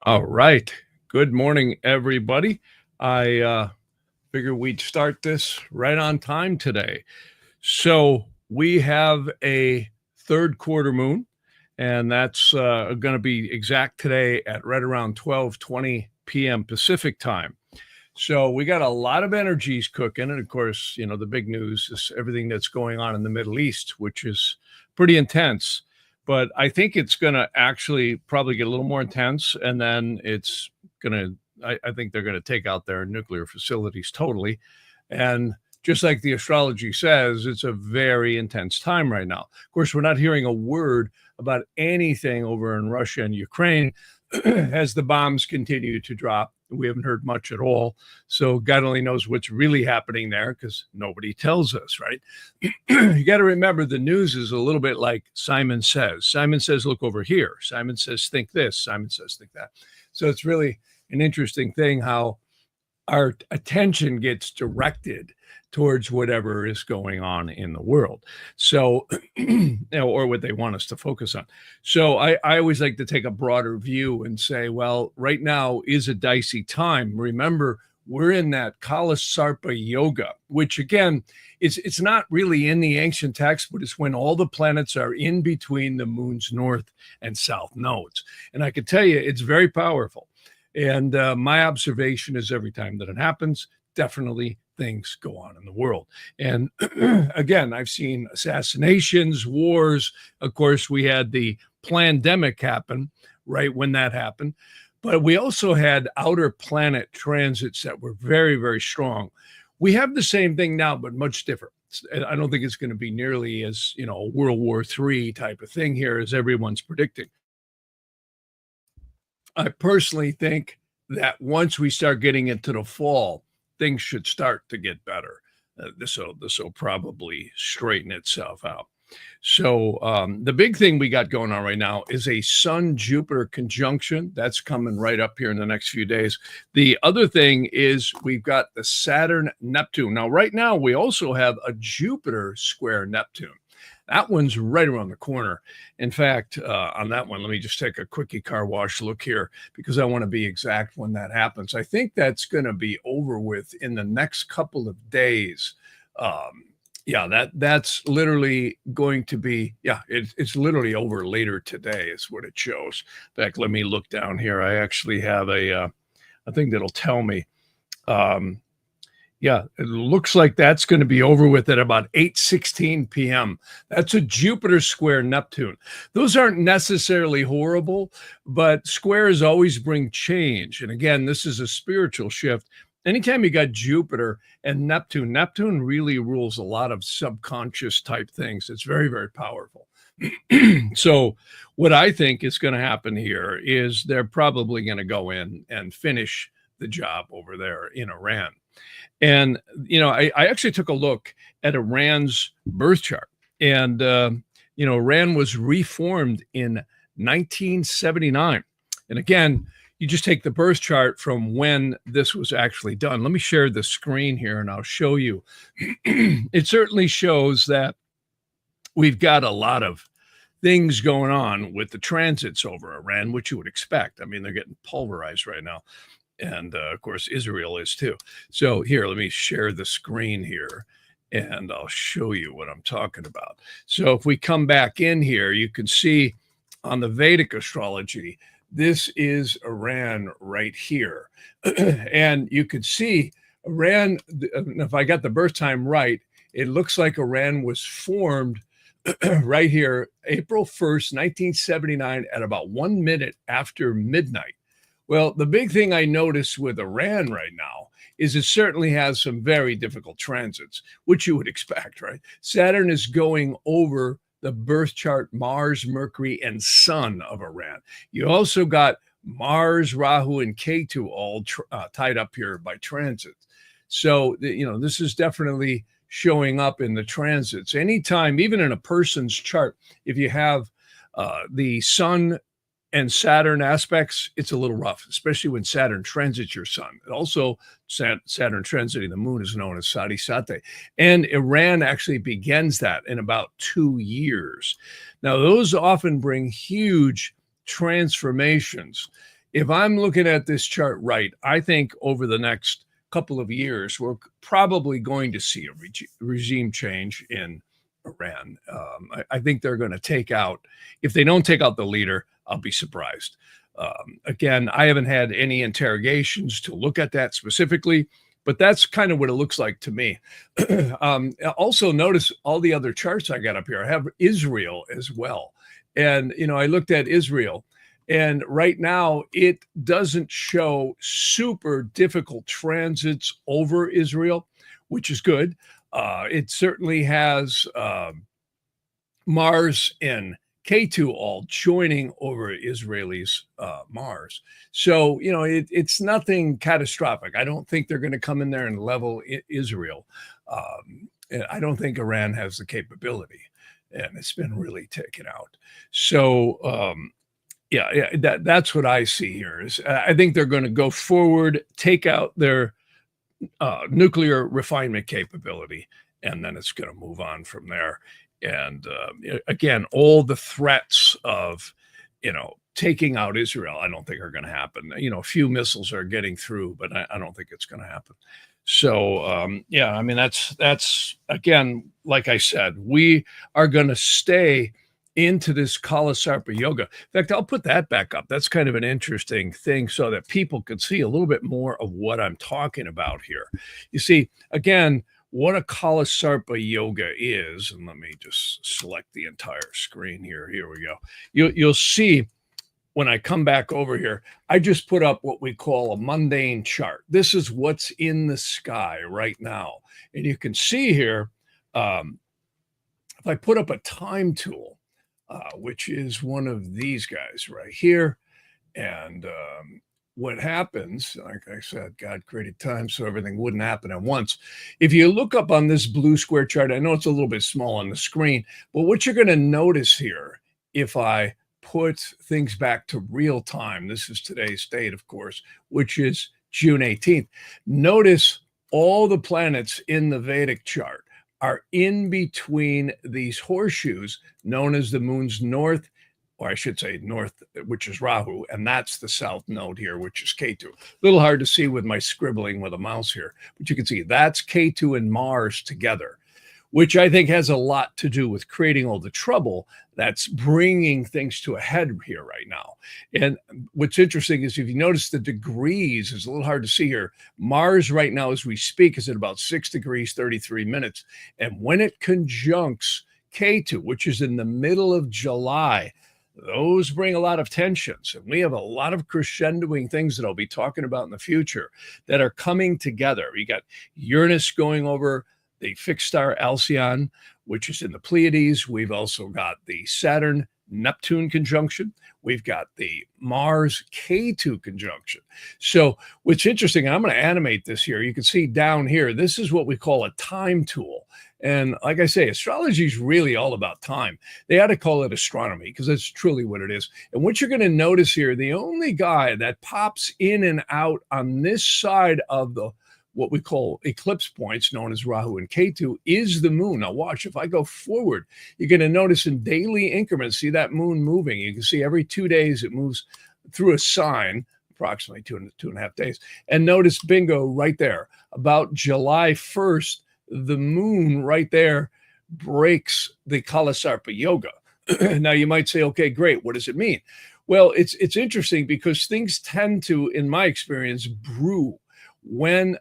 All right. Good morning, everybody. I figure we'd start this right on time today. So we have a third quarter moon, and that's going to be exact today at right around 12:20 p.m. Pacific time. So we got a lot of energies cooking, and of course, the big news is everything that's going on in the Middle East, which is pretty intense. But I think it's going to actually probably get a little more intense, and then it's going to. I think they're going to take out their nuclear facilities totally, and just like the astrology says, it's a very intense time right now. Of course, we're not hearing a word about anything over in Russia and Ukraine as the bombs continue to drop. We haven't heard much at all. So God only knows what's really happening there because nobody tells us, right? You got to remember the news is a little bit like Simon Says. Simon says, look over here. Simon says, think this. Simon says, think that. So it's really an interesting thing how our attention gets directed towards whatever is going on in the world. So, or what they want us to focus on. So I always like to take a broader view and say, well, right now is a dicey time. Remember, we're in that Kalisarpa yoga, which again, it's not really in the ancient text, but it's when all the planets are in between the moon's north and south nodes. And I can tell you, it's very powerful. And my observation is every time that it happens, definitely things go on in the world. And again, I've seen assassinations, wars. Of course, we had the pandemic happen right when that happened. But we also had outer planet transits that were very, very strong. We have the same thing now, but much different. I don't think it's going to be nearly as, World War III type of thing here as everyone's predicting. I personally think that once we start getting into the fall, things should start to get better. This will probably straighten itself out. So the big thing we got going on right now is a Sun-Jupiter conjunction. That's coming right up here in the next few days. The other thing is we've got the Saturn-Neptune. Now, right now, we also have a Jupiter square Neptune. That one's right around the corner. In fact, on that one, let me just take a quickie car wash look here because I want to be exact when that happens. I think that's going to be over with in the next couple of days. That's literally going to be, it's literally over later today is what it shows. In fact, let me look down here. I actually have a thing that'll tell me. It looks like that's going to be over with at about 8:16 p.m. That's a Jupiter square Neptune. Those aren't necessarily horrible, but squares always bring change. And again, this is a spiritual shift. Anytime you got Jupiter and Neptune really rules a lot of subconscious type things. It's very, very powerful. So what I think is going to happen here is they're probably going to go in and finish the job over there in Iran. And, I actually took a look at Iran's birth chart. And, Iran was reformed in 1979. And again, you just take the birth chart from when this was actually done. Let me share the screen here and I'll show you. It certainly shows that we've got a lot of things going on with the transits over Iran, which you would expect. I mean, they're getting pulverized right now. And of course, Israel is too. So here, let me share the screen here and I'll show you what I'm talking about. So if we come back in here, you can see on the Vedic astrology, this is Iran right here. And you could see Iran, if I got the birth time right, it looks like Iran was formed right here, April 1st, 1979, at about 1 minute after midnight. Well, the big thing I notice with Iran right now is it certainly has some very difficult transits, which you would expect, right? Saturn is going over the birth chart, Mars, Mercury, and Sun of Iran. You also got Mars, Rahu, and Ketu all tied up here by transits. So, this is definitely showing up in the transits. Anytime, even in a person's chart, if you have the Sun and Saturn aspects, it's a little rough, especially when Saturn transits your sun. Also, Saturn transiting the moon is known as Sadisate. And Iran actually begins that in about 2 years. Now, those often bring huge transformations if I'm looking at this chart right, I think over the next couple of years, we're probably going to see a regime change in Iran. I think they're going to take out, if they don't take out the leader, I'll be surprised. Again, I haven't had any interrogations to look at that specifically, but that's kind of what it looks like to me. Also, notice all the other charts I got up here. I have Israel as well. And, I looked at Israel, and right now it doesn't show super difficult transits over Israel, which is good. It certainly has Mars and K2 all joining over Israelis' Mars. So, it's nothing catastrophic. I don't think they're going to come in there and level Israel. I don't think Iran has the capability, and it's been really taken out. So, that's what I see here. Is I think they're going to go forward, take out their nuclear refinement capability, and then it's going to move on from there. And again, all the threats of, taking out Israel, I don't think are going to happen. A few missiles are getting through, but I don't think it's going to happen. So, that's again, like I said, we are going to stay into this Kalisarpa yoga. In fact, I'll put that back up. That's kind of an interesting thing so that people can see a little bit more of what I'm talking about here. You see, again, what a Kalisarpa yoga is, and let me just select the entire screen here. Here we go. You'll see when I come back over here, I just put up what we call a mundane chart. This is what's in the sky right now. And you can see here, if I put up a time tool, which is one of these guys right here, and what happens, like I said, God created time so everything wouldn't happen at once. If you look up on this blue square chart, I know it's a little bit small on the screen, but what you're going to notice here, if I put things back to real time, this is today's date, of course, which is June 18th. Notice all the planets in the Vedic chart are in between these horseshoes known as the moon's north, or I should say north, which is Rahu, and that's the south node here, which is K2. A little hard to see with my scribbling with a mouse here, but you can see that's K2 and Mars together, which I think has a lot to do with creating all the trouble that's bringing things to a head here right now. And what's interesting is if you notice the degrees, it's a little hard to see here. Mars right now, as we speak, is at about 6 degrees, 33 minutes. And when it conjuncts K2, which is in the middle of July, those bring a lot of tensions. And we have a lot of crescendoing things that I'll be talking about in the future that are coming together. You got Uranus going over the fixed star Alcyon, which is in the Pleiades. We've also got the Saturn-Neptune conjunction. We've got the Mars-K2 conjunction. So what's interesting, and I'm going to animate this here, you can see down here, this is what we call a time tool. And like I say, astrology is really all about time. They ought to call it astronomy because that's truly what it is. And what you're going to notice here, the only guy that pops in and out on this side of the what we call eclipse points, known as Rahu and K2, is the moon. Now watch, if I go forward, you're going to notice in daily increments, see that moon moving. You can see every 2 days it moves through a sign, approximately two and a half days. And notice, bingo, right there, about July 1st, the moon right there breaks the Kalisarpa yoga. Now you might say, okay, great. What does it mean? Well, it's interesting because things tend to, in my experience, brew when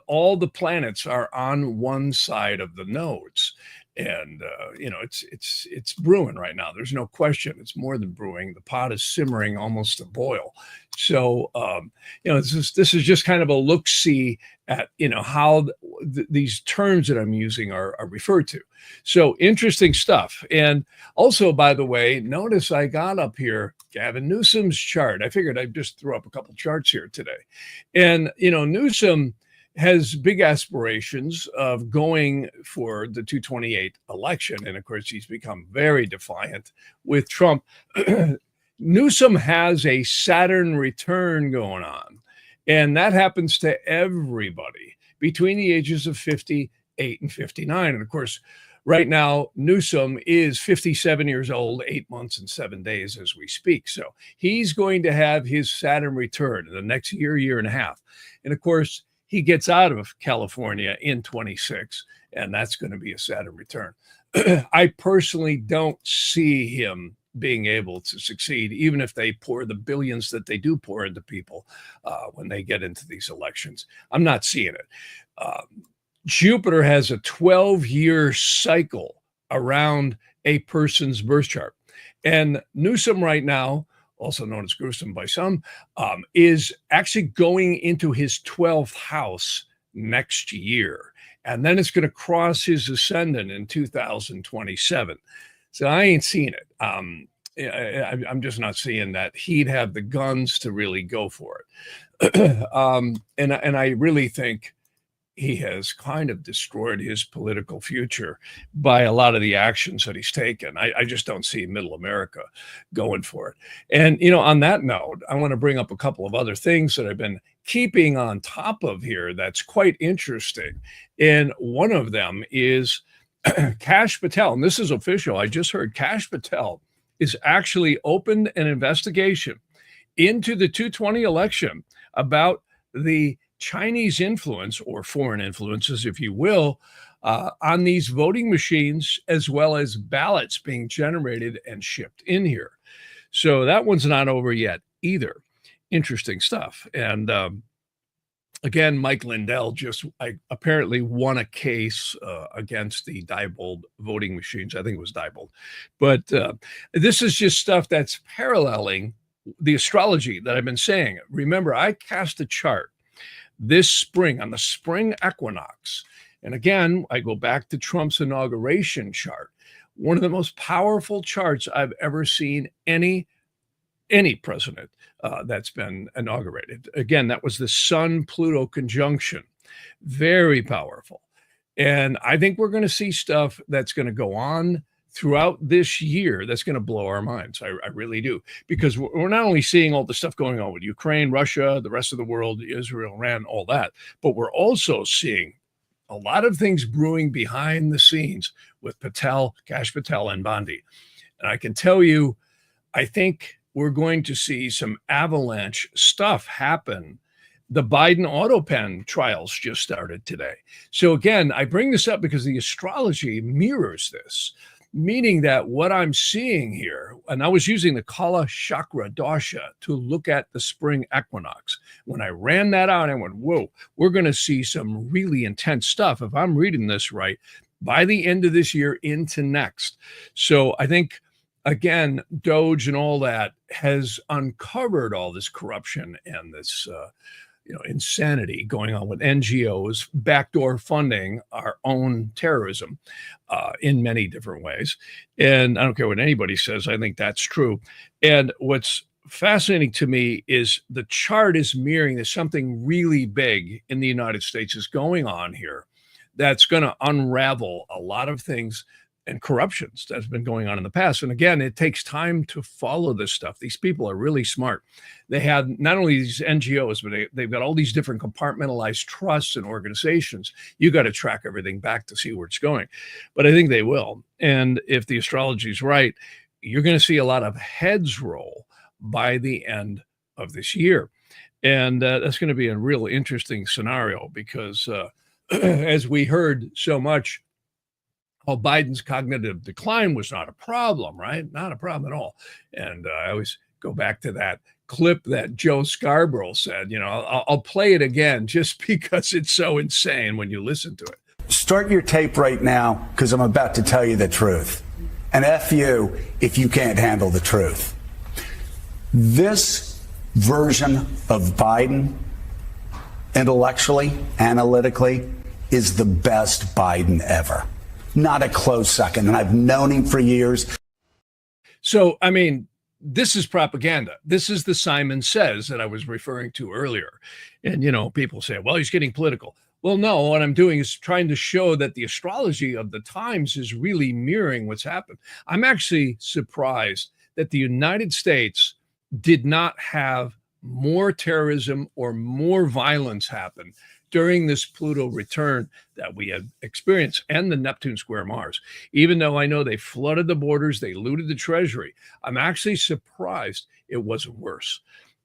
all the planets are on one side of the nodes. And, it's brewing right now. There's no question. It's more than brewing. The pot is simmering almost to boil. So, this is just kind of a look-see at, how these terms that I'm using are referred to. So interesting stuff. And also, by the way, notice I got up here Gavin Newsom's chart. I figured I'd just throw up a couple charts here today. And, Newsom has big aspirations of going for the 228 election. And of course, he's become very defiant with Trump. Newsom has a Saturn return going on, and that happens to everybody between the ages of 58 and 59. And of course, Right now, Newsom is 57 years old, 8 months and 7 days as we speak. So he's going to have his Saturn return in the next year, year and a half. And of course, he gets out of California in 26, and that's going to be a Saturn return. I personally don't see him being able to succeed, even if they pour the billions that they do pour into people when they get into these elections. I'm not seeing it. Jupiter has a 12-year cycle around a person's birth chart. And Newsom right now, also known as Gruesome by some, is actually going into his 12th house next year. And then it's going to cross his ascendant in 2027. So I ain't seeing it. I'm just not seeing that he'd have the guns to really go for it. And I really think he has kind of destroyed his political future by a lot of the actions that he's taken. I just don't see middle America going for it. And, on that note, I want to bring up a couple of other things that I've been keeping on top of here that's quite interesting. And one of them is Kash Patel. And this is official. I just heard Kash Patel is actually opened an investigation into the 220 election about the Chinese influence, or foreign influences, if you will, on these voting machines, as well as ballots being generated and shipped in here. So that one's not over yet either. Interesting stuff. And again, Mike Lindell just apparently won a case against the Diebold voting machines. I think it was Diebold. But this is just stuff that's paralleling the astrology that I've been saying. Remember, I cast a chart this spring on the spring equinox. And again, I go back to Trump's inauguration chart, one of the most powerful charts I've ever seen any president that's been inaugurated. Again, that was the Sun-Pluto conjunction. Very powerful. And I think we're going to see stuff that's going to go on throughout this year that's going to blow our minds. I really do. Because we're not only seeing all the stuff going on with Ukraine, Russia, the rest of the world, Israel, Iran, all that, but we're also seeing a lot of things brewing behind the scenes with Patel, Kash Patel, and Bondi. And I can tell you, I think we're going to see some avalanche stuff happen. The Biden auto pen trials just started today. So again, I bring this up because the astrology mirrors this, meaning that what I'm seeing here, and I was using the Kala Chakra Dasha to look at the spring equinox. When I ran that out, I went, whoa, we're going to see some really intense stuff, if I'm reading this right, by the end of this year into next. So I think, again, Doge and all that has uncovered all this corruption and this insanity going on with NGOs, backdoor funding our own terrorism in many different ways. And I don't care what anybody says, I think that's true. And what's fascinating to me is the chart is mirroring that something really big in the United States is going on here that's going to unravel a lot of things and corruptions that's been going on in the past. And again, it takes time to follow this stuff. These people are really smart. They have not only these NGOs, but they've got all these different compartmentalized trusts and organizations. You got to track everything back to see where it's going. But I think they will. And if the astrology is right, you're going to see a lot of heads roll by the end of this year. And that's going to be a real interesting scenario because as we heard so much, Biden's cognitive decline was not a problem, right? Not a problem at all. And I always go back to that clip that Joe Scarborough said, I'll play it again just because it's so insane when you listen to it. Start your tape right now because I'm about to tell you the truth. And F you if you can't handle the truth. This version of Biden, intellectually, analytically, is the best Biden ever. Not a close second. And I've known him for years. So, I mean, this is propaganda. This is the Simon Says that I was referring to earlier. And, people say, well, he's getting political. Well, no, what I'm doing is trying to show that the astrology of the times is really mirroring what's happened. I'm actually surprised that the United States did not have more terrorism or more violence happen during this Pluto return that we have experienced and the Neptune square Mars. Even though I know they flooded the borders, they looted the treasury, I'm actually surprised it wasn't worse.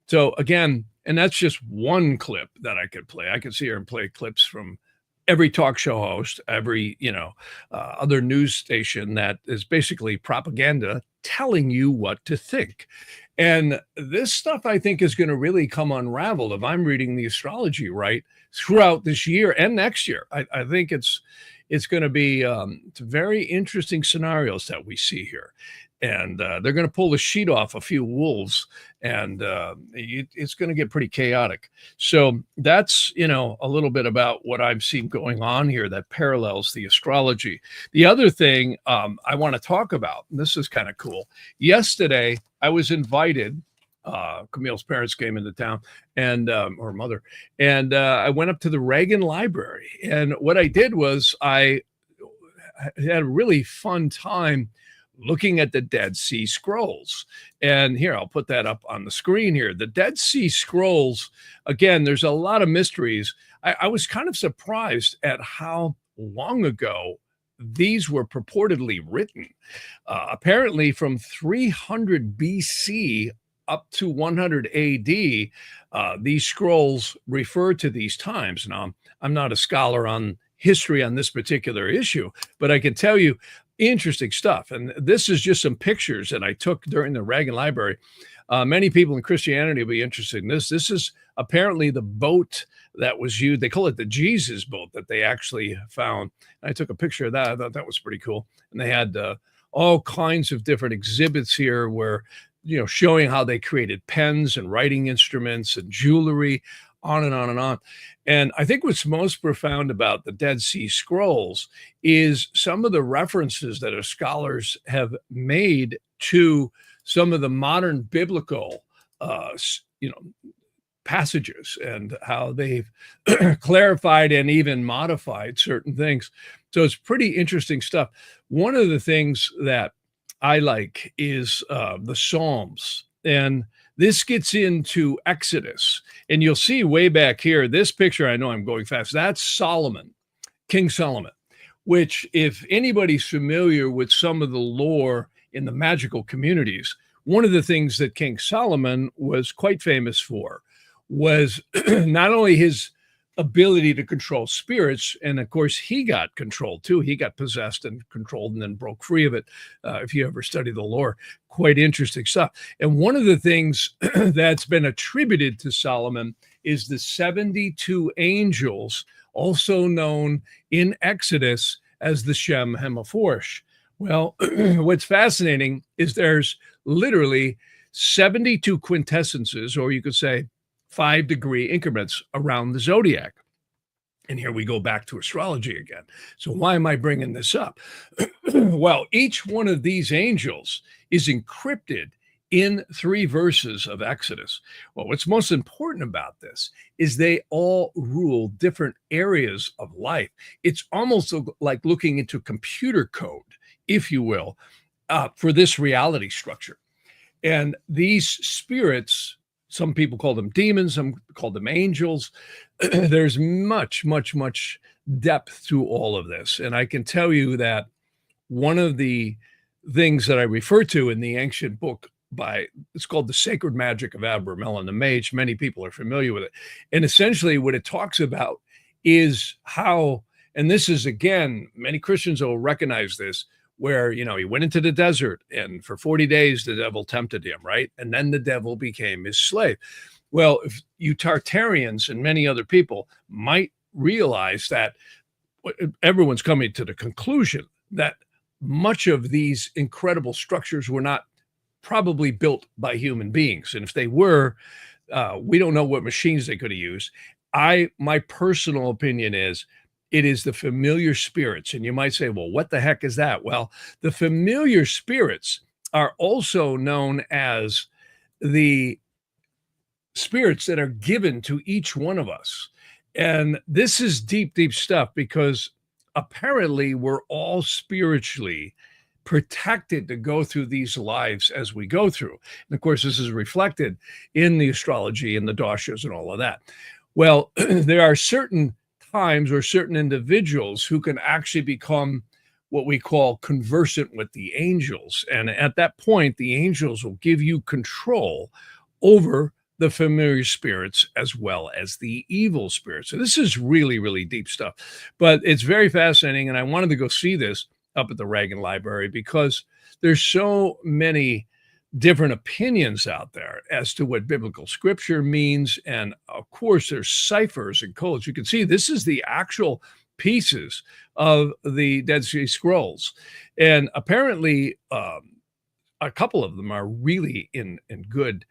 So again, and that's just one clip that I could play. I could sit here and play clips from every talk show host, every, other news station that is basically propaganda telling you what to think. And this stuff, I think, is going to really come unraveled if I'm reading the astrology right throughout this year and next year. I think it's going to be very interesting scenarios that we see here. And they're going to pull the sheet off a few wolves, and it's going to get pretty chaotic. So that's, a little bit about what I've seen going on here that parallels the astrology. The other thing I want to talk about, and this is kind of cool. Yesterday, I was invited. Camille's parents came into town, and her mother, and I went up to the Reagan Library. And what I did was I had a really fun time looking at the Dead Sea Scrolls. And here, I'll put that up on the screen here. The Dead Sea Scrolls, again, there's a lot of mysteries. I was kind of surprised at how long ago these were purportedly written. Apparently from 300 BC up to 100 AD, these scrolls refer to these times. Now, I'm not a scholar on history on this particular issue, but I can tell you interesting stuff. And this is just some pictures that I took during the Reagan Library. Many people in Christianity will be interested in this. This is apparently the boat that was used. They call it the Jesus boat that they actually found. And I took a picture of that. I thought that was pretty cool. And they had all kinds of different exhibits here where, showing how they created pens and writing instruments and jewelry, on and on and on. And I think what's most profound about the Dead Sea Scrolls is some of the references that our scholars have made to some of the modern biblical, passages, and how they've clarified and even modified certain things. So it's pretty interesting stuff. One of the things that I like is the Psalms, and this gets into Exodus. And you'll see way back here, this picture, I know I'm going fast, that's Solomon, King Solomon, which if anybody's familiar with some of the lore in the magical communities, one of the things that King Solomon was quite famous for was not only his ability to control spirits, and of course he got controlled too. He got possessed and controlled and then broke free of it. If you ever study the lore, quite interesting stuff. And one of the things that's been attributed to Solomon is the 72 angels, also known in Exodus as the Shem Hemaphoresh. Well, what's fascinating is there's literally 72 quintessences, or you could say 5-degree increments around the zodiac. And here we go back to astrology again. So why am I bringing this up? Well, each one of these angels is encrypted in 3 verses of Exodus. Well, what's most important about this is they all rule different areas of life. It's almost like looking into computer code, if you will, for this reality structure. And these spirits, some people call them demons, some call them angels. There's much, much, much depth to all of this. And I can tell you that one of the things that I refer to in the ancient book it's called The Sacred Magic of Abramelin the Mage. Many people are familiar with it. And essentially what it talks about is how, and this is, again, many Christians will recognize this, where, he went into the desert and for 40 days, the devil tempted him, right? And then the devil became his slave. Well, if you Tartarians and many other people might realize that everyone's coming to the conclusion that much of these incredible structures were not probably built by human beings. And if they were, we don't know what machines they could have used. My personal opinion is it is the familiar spirits. And you might say, well, what the heck is that? Well, the familiar spirits are also known as the spirits that are given to each one of us. And this is deep, deep stuff, because apparently we're all spiritually protected to go through these lives as we go through. And of course, this is reflected in the astrology and the doshas and all of that. Well, there are certain times or certain individuals who can actually become what we call conversant with the angels. And at that point, the angels will give you control over the familiar spirits as well as the evil spirits. So this is really, really deep stuff, but it's very fascinating. And I wanted to go see this up at the Reagan Library because there's so many different opinions out there as to what biblical scripture means. And of course, there's ciphers and codes. You can see this is the actual pieces of the Dead Sea Scrolls. And apparently, a couple of them are really in good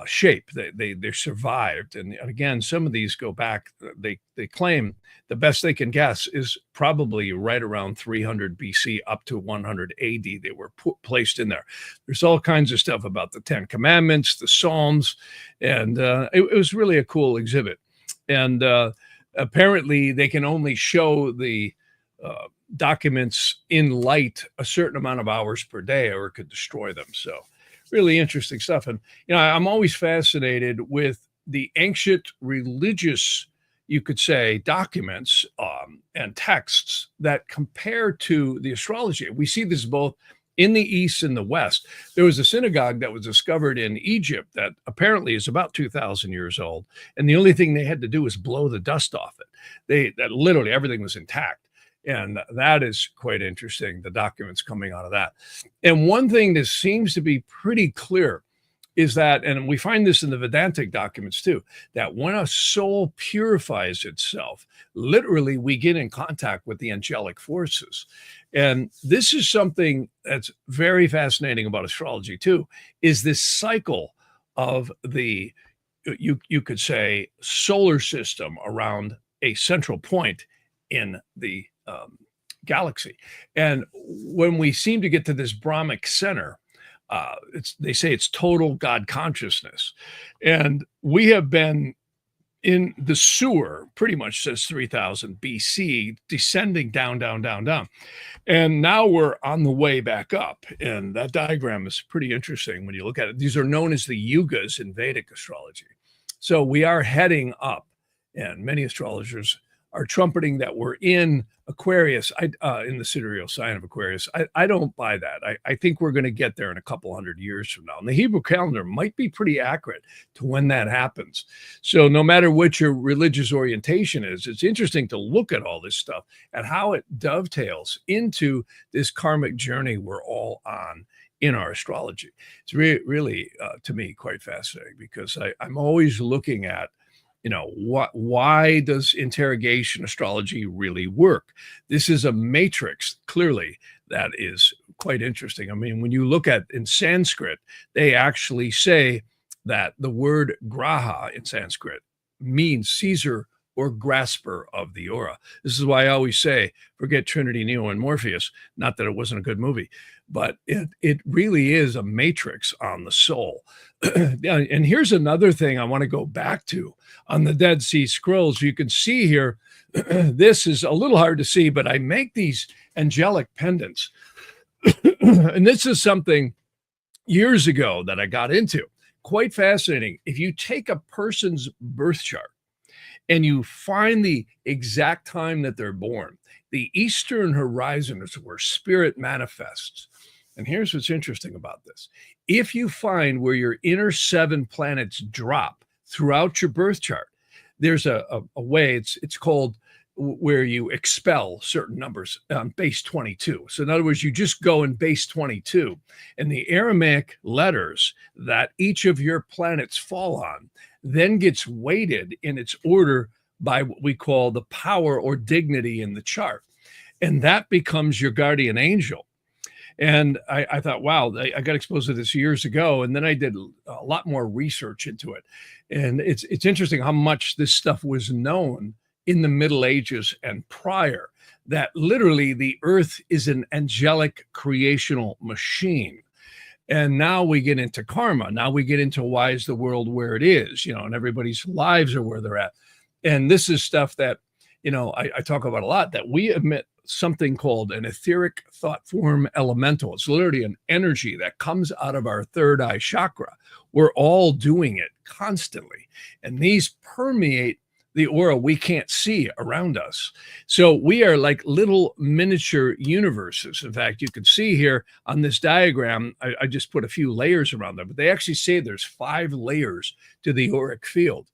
shape. They survived, and again, some of these go back. They claim the best they can guess is probably right around 300 BC up to 100 AD. They were placed in there. There's all kinds of stuff about the Ten Commandments, the Psalms, and it was really a cool exhibit. And apparently, they can only show the documents in light a certain amount of hours per day, or it could destroy them. So really interesting stuff. And, I'm always fascinated with the ancient religious, you could say, documents and texts that compare to the astrology. We see this both in the East and the West. There was a synagogue that was discovered in Egypt that apparently is about 2,000 years old. And the only thing they had to do was blow the dust off it. That literally everything was intact. And that is quite interesting, the documents coming out of that. And one thing that seems to be pretty clear is that, and we find this in the Vedantic documents too, that when a soul purifies itself, literally we get in contact with the angelic forces. And this is something that's very fascinating about astrology too, is this cycle of the, you could say, solar system around a central point in the galaxy. And when we seem to get to this Brahmic center, they say it's total God consciousness. And we have been in the sewer pretty much since 3000 BC, descending down, down, down, down. And now we're on the way back up. And that diagram is pretty interesting when you look at it. These are known as the yugas in Vedic astrology. So we are heading up, and many astrologers are trumpeting that we're in Aquarius, in the sidereal sign of Aquarius. I don't buy that. I think we're going to get there in a couple hundred years from now. And the Hebrew calendar might be pretty accurate to when that happens. So no matter what your religious orientation is, it's interesting to look at all this stuff and how it dovetails into this karmic journey we're all on in our astrology. It's really, to me, quite fascinating, because I'm always looking at, why does interrogation astrology really work? This is a matrix, clearly, that is quite interesting. I mean, when you look at in Sanskrit, they actually say that the word graha in Sanskrit means Caesar or grasper of the aura. This is why I always say, forget Trinity, Neo, and Morpheus. Not that it wasn't a good movie, but it really is a matrix on the soul. And here's another thing I want to go back to on the Dead Sea Scrolls. You can see here, this is a little hard to see, but I make these angelic pendants. And this is something years ago that I got into. Quite fascinating. If you take a person's birth chart and you find the exact time that they're born, the eastern horizon is where spirit manifests. And here's what's interesting about this. If you find where your inner 7 planets drop throughout your birth chart, there's a way, it's called where you expel certain numbers on base 22. So in other words, you just go in base 22, and the Aramaic letters that each of your planets fall on then gets weighted in its order by what we call the power or dignity in the chart. And that becomes your guardian angel. And I thought, wow, I got exposed to this years ago. And then I did a lot more research into it. And it's interesting how much this stuff was known in the Middle Ages and prior, that literally the earth is an angelic creational machine. And now we get into karma. Now we get into why is the world where it is, and everybody's lives are where they're at. And this is stuff that, I talk about a lot, that we emit something called an etheric thought form elemental. It's literally an energy that comes out of our third eye chakra. We're all doing it constantly. And these permeate the aura we can't see around us. So we are like little miniature universes. In fact, you can see here on this diagram, I just put a few layers around them, but they actually say there's 5 layers to the auric field.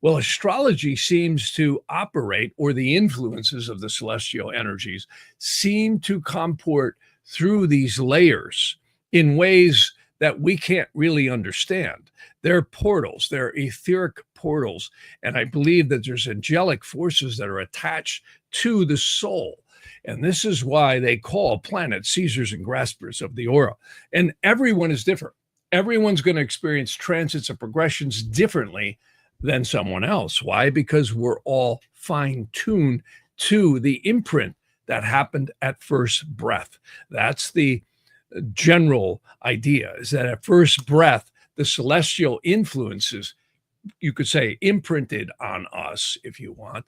Well, astrology seems to operate, or the influences of the celestial energies seem to comport through these layers in ways that we can't really understand. They're portals, they're etheric portals. And I believe that there's angelic forces that are attached to the soul. And this is why they call planets seizers and graspers of the aura. And everyone is different. Everyone's going to experience transits or progressions differently than someone else. Why? Because we're all fine-tuned to the imprint that happened at first breath. That's the general idea, is that at first breath, the celestial influences, you could say, imprinted on us, if you want,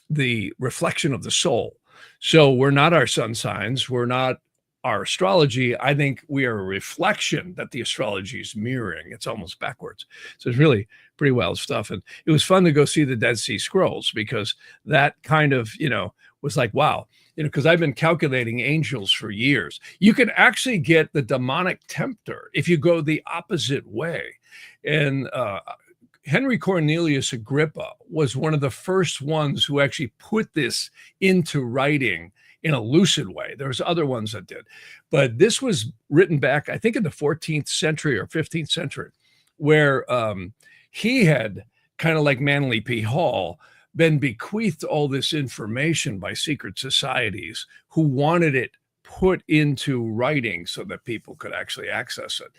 the reflection of the soul. So we're not our sun signs. We're not our astrology. I think we are a reflection that the astrology is mirroring. It's almost backwards. So it's really pretty wild stuff. And it was fun to go see the Dead Sea Scrolls, because that kind of, was like, wow, because I've been calculating angels for years. You can actually get the demonic tempter if you go the opposite way. And Henry Cornelius Agrippa was one of the first ones who actually put this into writing in a lucid way. There's other ones that did, but this was written back, I think, in the 14th century or 15th century, where he had, kind of like Manly P. Hall, been bequeathed all this information by secret societies who wanted it put into writing so that people could actually access it.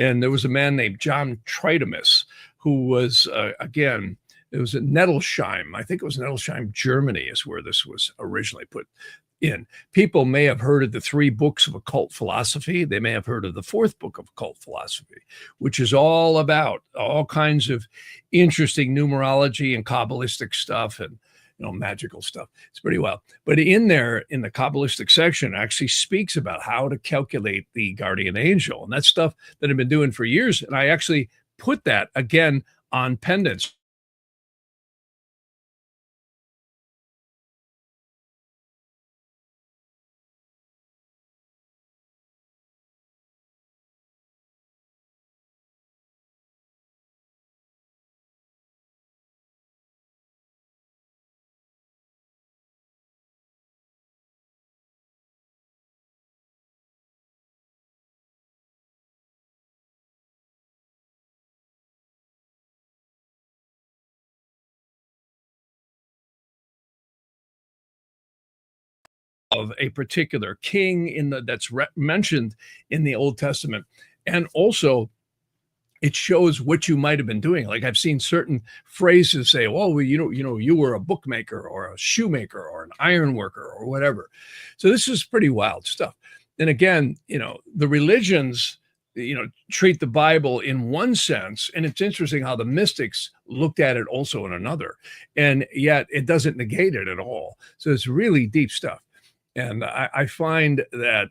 And there was a man named John Tritamus who was, again, it was in Nettelsheim. I think it was Nettelsheim, Germany, is where this was originally put in. People may have heard of the 3 books of occult philosophy. They may have heard of the 4th book of occult philosophy, which is all about all kinds of interesting numerology and Kabbalistic stuff and magical stuff. It's pretty wild. But in there, in the Kabbalistic section, it actually speaks about how to calculate the guardian angel. And that's stuff that I've been doing for years. And I actually put that again on pendants. Of a particular king that's mentioned in the Old Testament. And also it shows what you might have been doing. Like I've seen certain phrases say, "Oh, well, you were a bookmaker or a shoemaker or an iron worker or whatever." So this is pretty wild stuff. And again, the religions, treat the Bible in one sense, and it's interesting how the mystics looked at it also in another, and yet it doesn't negate it at all. So it's really deep stuff. And I find that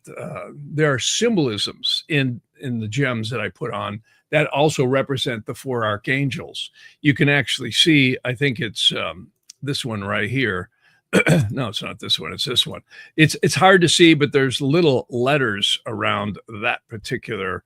there are symbolisms in the gems that I put on that also represent the 4 archangels. You can actually see, I think it's this one right here. No, it's not this one. It's this one. It's hard to see, but there's little letters around that particular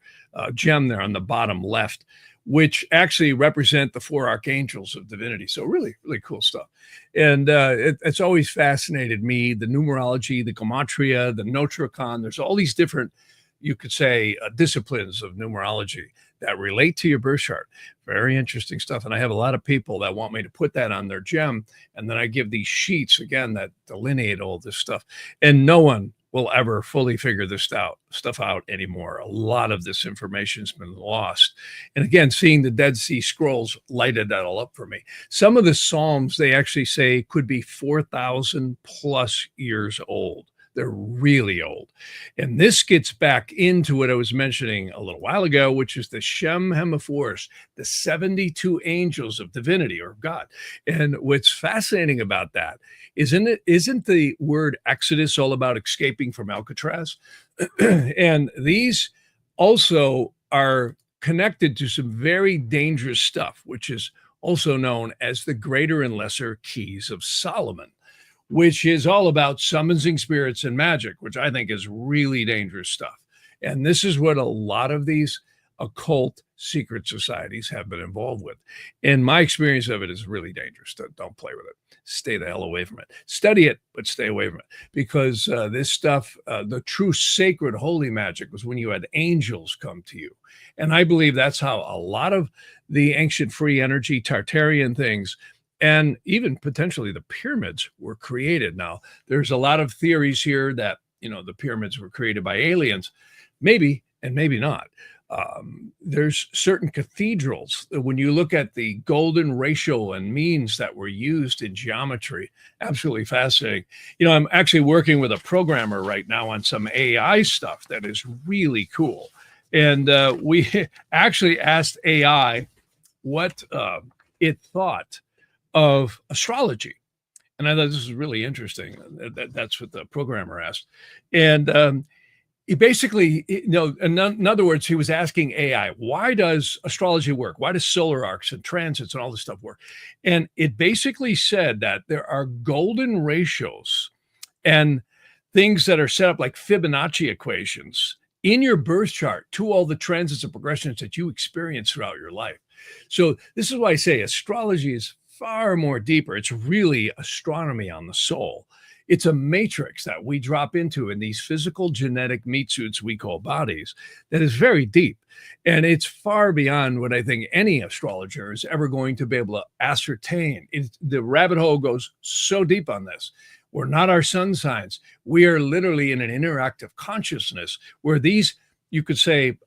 gem there on the bottom left, which actually represent the 4 archangels of divinity. So really, really cool stuff. And it's always fascinated me, the numerology, the gematria, the notricon. There's all these different, you could say, disciplines of numerology that relate to your birth chart. Very interesting stuff. And I have a lot of people that want me to put that on their gem. And then I give these sheets, again, that delineate all this stuff. And no one will ever fully figure this stuff out anymore. A lot of this information has been lost. And again, seeing the Dead Sea Scrolls lighted that all up for me. Some of the Psalms, they actually say, could be 4,000 plus years old. They're really old. And this gets back into what I was mentioning a little while ago, which is the Shem Hemiphorus, the 72 angels of divinity or God. And what's fascinating about that isn't the word Exodus all about escaping from Alcatraz? And these also are connected to some very dangerous stuff, which is also known as the Greater and Lesser Keys of Solomon, which is all about summoning spirits and magic, which I think is really dangerous stuff. And this is what a lot of these occult secret societies have been involved with. And my experience of it is really dangerous. Don't play with it. Stay the hell away from it. Study it, but stay away from it. Because this stuff, the true sacred holy magic was when you had angels come to you. And I believe that's how a lot of the ancient free energy Tartarian things and even potentially the pyramids were created. Now, there's a lot of theories here that, the pyramids were created by aliens. Maybe, and maybe not. There's certain cathedrals, when you look at the golden ratio and means that were used in geometry, absolutely fascinating. I'm actually working with a programmer right now on some AI stuff that is really cool. And we actually asked AI what it thought of astrology. And I thought this was really interesting. That's what the programmer asked. And he basically, in other words, he was asking AI, why does astrology work? Why does solar arcs and transits and all this stuff work? And it basically said that there are golden ratios and things that are set up like Fibonacci equations in your birth chart to all the transits and progressions that you experience throughout your life. So this is why I say astrology is far more deeper. It's really astronomy on the soul. It's a matrix that we drop into in these physical genetic meat suits we call bodies that is very deep. And it's far beyond what I think any astrologer is ever going to be able to ascertain. The rabbit hole goes so deep on this. We're not our sun signs. We are literally in an interactive consciousness where these, you could say,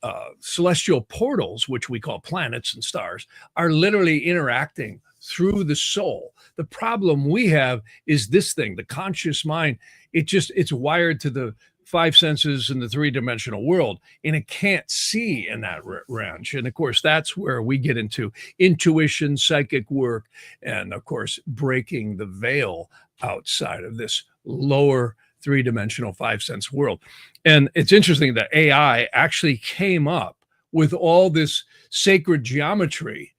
celestial portals, which we call planets and stars, are literally interacting through the soul. The problem we have is this thing, the conscious mind. It's wired to the five senses in the three-dimensional world, and it can't see in that range. And of course, that's where we get into intuition, psychic work, and of course, breaking the veil outside of this lower three-dimensional five-sense world. And it's interesting that AI actually came up with all this sacred geometry.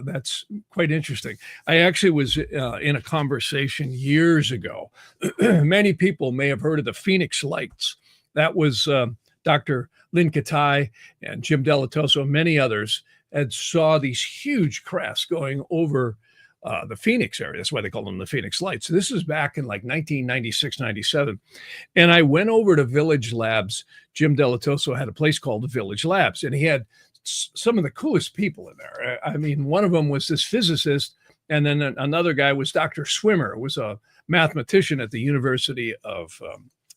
That's quite interesting. I actually was in a conversation years ago. Many people may have heard of the Phoenix Lights. That was Dr. Lynn Katai and Jim Delatoso and many others had saw these huge crafts going over the Phoenix area. That's why they call them the Phoenix Lights. So this is back in like 1996, 97. And I went over to Village Labs. Jim Delatoso had a place called Village Labs, and he had some of the coolest people in there. I mean, one of them was this physicist, and then another guy was Dr. Swimmer, who was a mathematician at the University of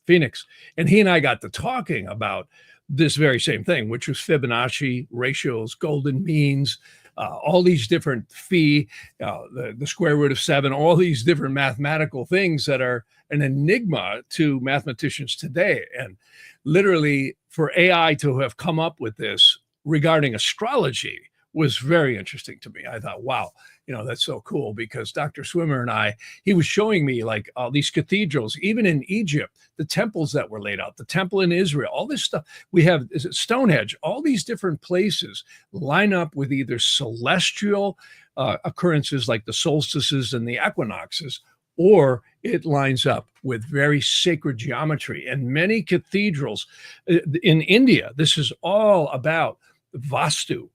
Phoenix. And he and I got to talking about this very same thing, which was Fibonacci ratios, golden means, all these different phi, the square root of 7, all these different mathematical things that are an enigma to mathematicians today. And literally for AI to have come up with this regarding astrology was very interesting to me. I thought, wow, that's so cool, because Dr. Swimmer and he was showing me like all these cathedrals, even in Egypt, the temples that were laid out, the temple in Israel, all this stuff. We have Stonehenge, all these different places line up with either celestial occurrences like the solstices and the equinoxes, or it lines up with very sacred geometry. And many cathedrals in India, this is all about Vastu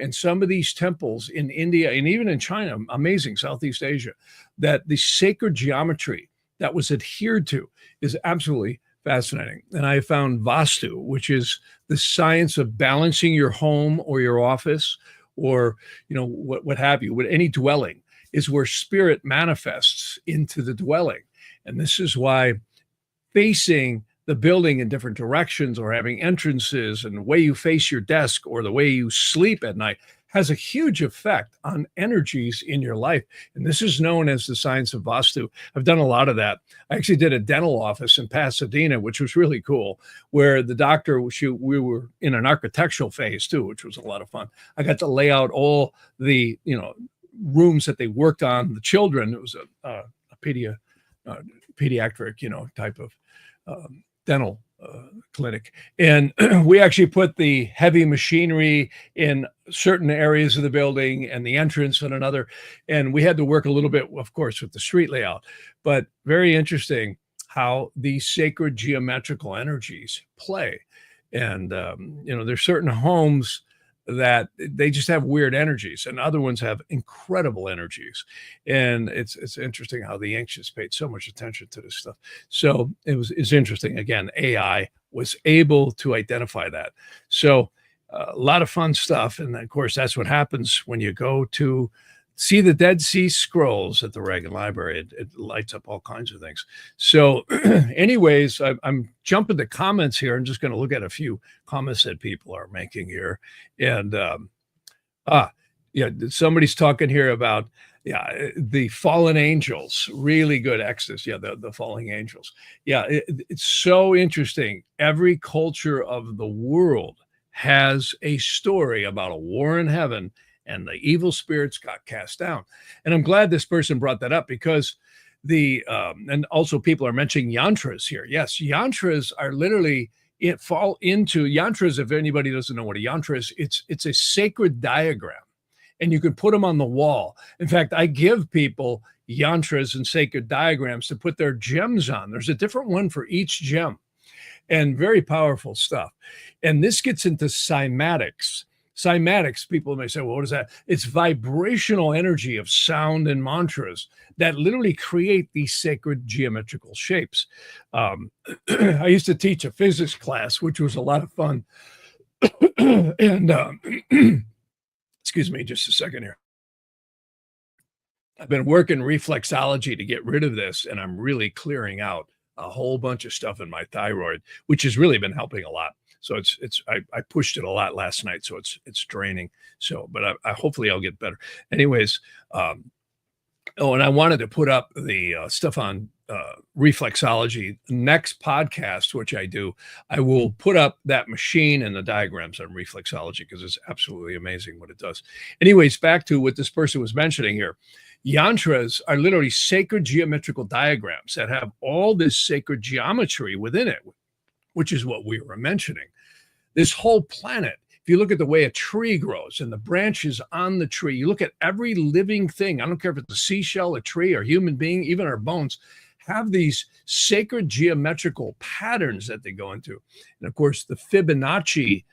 and some of these temples in India and even in China, amazing, Southeast Asia, that the sacred geometry that was adhered to is absolutely fascinating. And I found Vastu, which is the science of balancing your home or your office or, what have you, with any dwelling, is where spirit manifests into the dwelling. And this is why facing the building in different directions or having entrances and the way you face your desk or the way you sleep at night has a huge effect on energies in your life. And this is known as the science of Vastu. I've done a lot of that. I actually did a dental office in Pasadena, which was really cool, where the doctor, we were in an architectural phase too, which was a lot of fun. I got to lay out all the, rooms that they worked on, the children. It was a pediatric, type of dental clinic. And we actually put the heavy machinery in certain areas of the building and the entrance in another. And we had to work a little bit, of course, with the street layout. But very interesting how these sacred geometrical energies play. And, there's certain homes that they just have weird energies, and other ones have incredible energies. And it's interesting how the ancients paid so much attention to this stuff. So it's interesting. Again, AI was able to identify that. So a lot of fun stuff. And of course, that's what happens when you go to see the Dead Sea Scrolls at the Reagan Library. It lights up all kinds of things. So anyways, I'm jumping to comments here. I'm just going to look at a few comments that people are making here. And somebody's talking here about the fallen angels. Really good Exodus. The fallen angels. It's so interesting. Every culture of the world has a story about a war in heaven, and the evil spirits got cast down. And I'm glad this person brought that up, because and also people are mentioning yantras here. Yes, yantras are literally fall into yantras. If anybody doesn't know what a yantra is, it's a sacred diagram, and you can put them on the wall. In fact, I give people yantras and sacred diagrams to put their gems on. There's a different one for each gem, and very powerful stuff. And this gets into cymatics. Cymatics, people may say, well, what is that? It's vibrational energy of sound and mantras that literally create these sacred geometrical shapes. I used to teach a physics class, which was a lot of fun. And excuse me just a second here. I've been working reflexology to get rid of this, and I'm really clearing out a whole bunch of stuff in my thyroid, which has really been helping a lot. So I pushed it a lot last night, so it's draining. So, but I hopefully I'll get better. Anyways, and I wanted to put up the stuff on reflexology. Next podcast, which I do, I will put up that machine and the diagrams on reflexology, because it's absolutely amazing what it does. Anyways, back to what this person was mentioning here. Yantras are literally sacred geometrical diagrams that have all this sacred geometry within it, which is what we were mentioning. This whole planet, if you look at the way a tree grows and the branches on the tree, you look at every living thing, I don't care if it's a seashell, a tree, or human being, even our bones, have these sacred geometrical patterns that they go into. And of course, the Fibonacci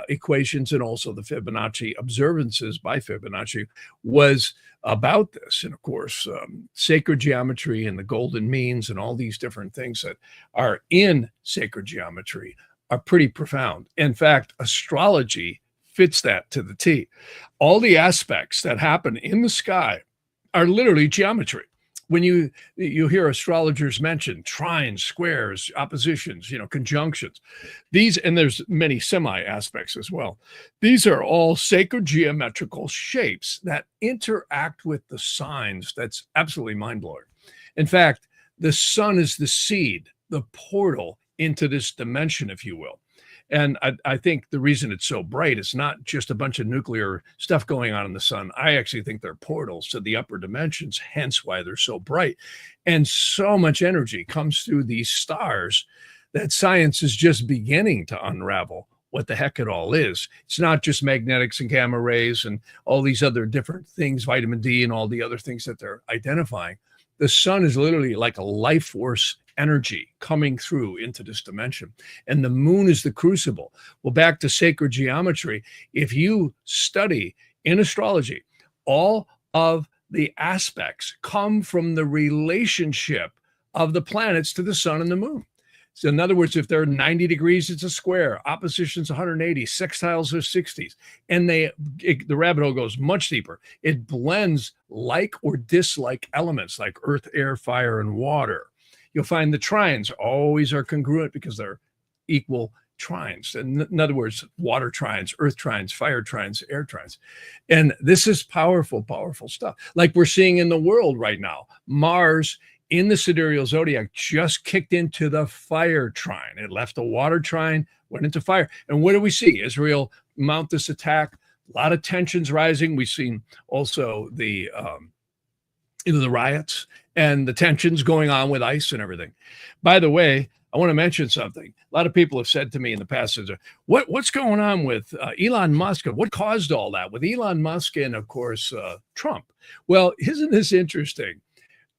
equations, and also the Fibonacci observances by Fibonacci, was about this. And of course, sacred geometry and the golden means and all these different things that are in sacred geometry are pretty profound. In fact, astrology fits that to the T. All the aspects that happen in the sky are literally geometry. When you hear astrologers mention trines, squares, oppositions, conjunctions, these, and there's many semi aspects as well. These are all sacred geometrical shapes that interact with the signs. That's absolutely mind blowing. In fact, the sun is the seed, the portal into this dimension, if you will. And I think the reason it's so bright is not just a bunch of nuclear stuff going on in the sun. I actually think they're portals to the upper dimensions, hence why they're so bright. And so much energy comes through these stars that science is just beginning to unravel what the heck it all is. It's not just magnetics and gamma rays and all these other different things, vitamin D and all the other things that they're identifying. The sun is literally like a life force energy coming through into this dimension. And the moon is the crucible. Well, back to sacred geometry. If you study in astrology, all of the aspects come from the relationship of the planets to the sun and the moon. So in other words, if they're 90 degrees, it's a square, oppositions 180, sextiles are 60s. And the rabbit hole goes much deeper. It blends like or dislike elements like earth, air, fire, and water. You'll find the trines always are congruent because they're equal trines. In other words, water trines, earth trines, fire trines, air trines. And this is powerful, powerful stuff. Like we're seeing in the world right now. Mars in the sidereal zodiac just kicked into the fire trine. It left the water trine, went into fire. And what do we see? Israel mount this attack. A lot of tensions rising. We've seen also the riots and the tensions going on with ICE and everything. By the way, I want to mention something. A lot of people have said to me in the past, what's going on with Elon Musk? What caused all that with Elon Musk and, of course, Trump? Well, isn't this interesting?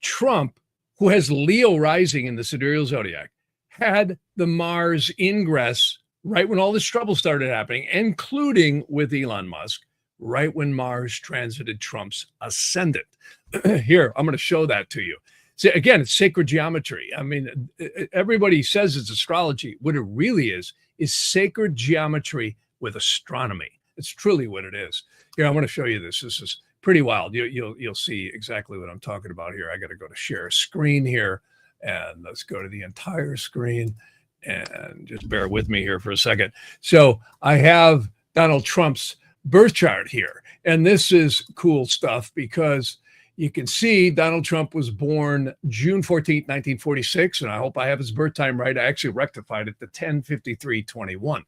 Trump, who has Leo rising in the sidereal zodiac, had the Mars ingress right when all this trouble started happening, including with Elon Musk, right when Mars transited Trump's ascendant. Here, I'm going to show that to you. See, again, it's sacred geometry. I mean, everybody says it's astrology. What it really is sacred geometry with astronomy. It's truly what it is. Here, I'm going to show you this. This is pretty wild. You'll see exactly what I'm talking about here. I got to go to share screen here, and let's go to the entire screen, and just bear with me here for a second. So I have Donald Trump's birth chart here, and this is cool stuff because you can see Donald Trump was born June 14th, 1946, and I hope I have his birth time right. I actually rectified it to 10/53/21.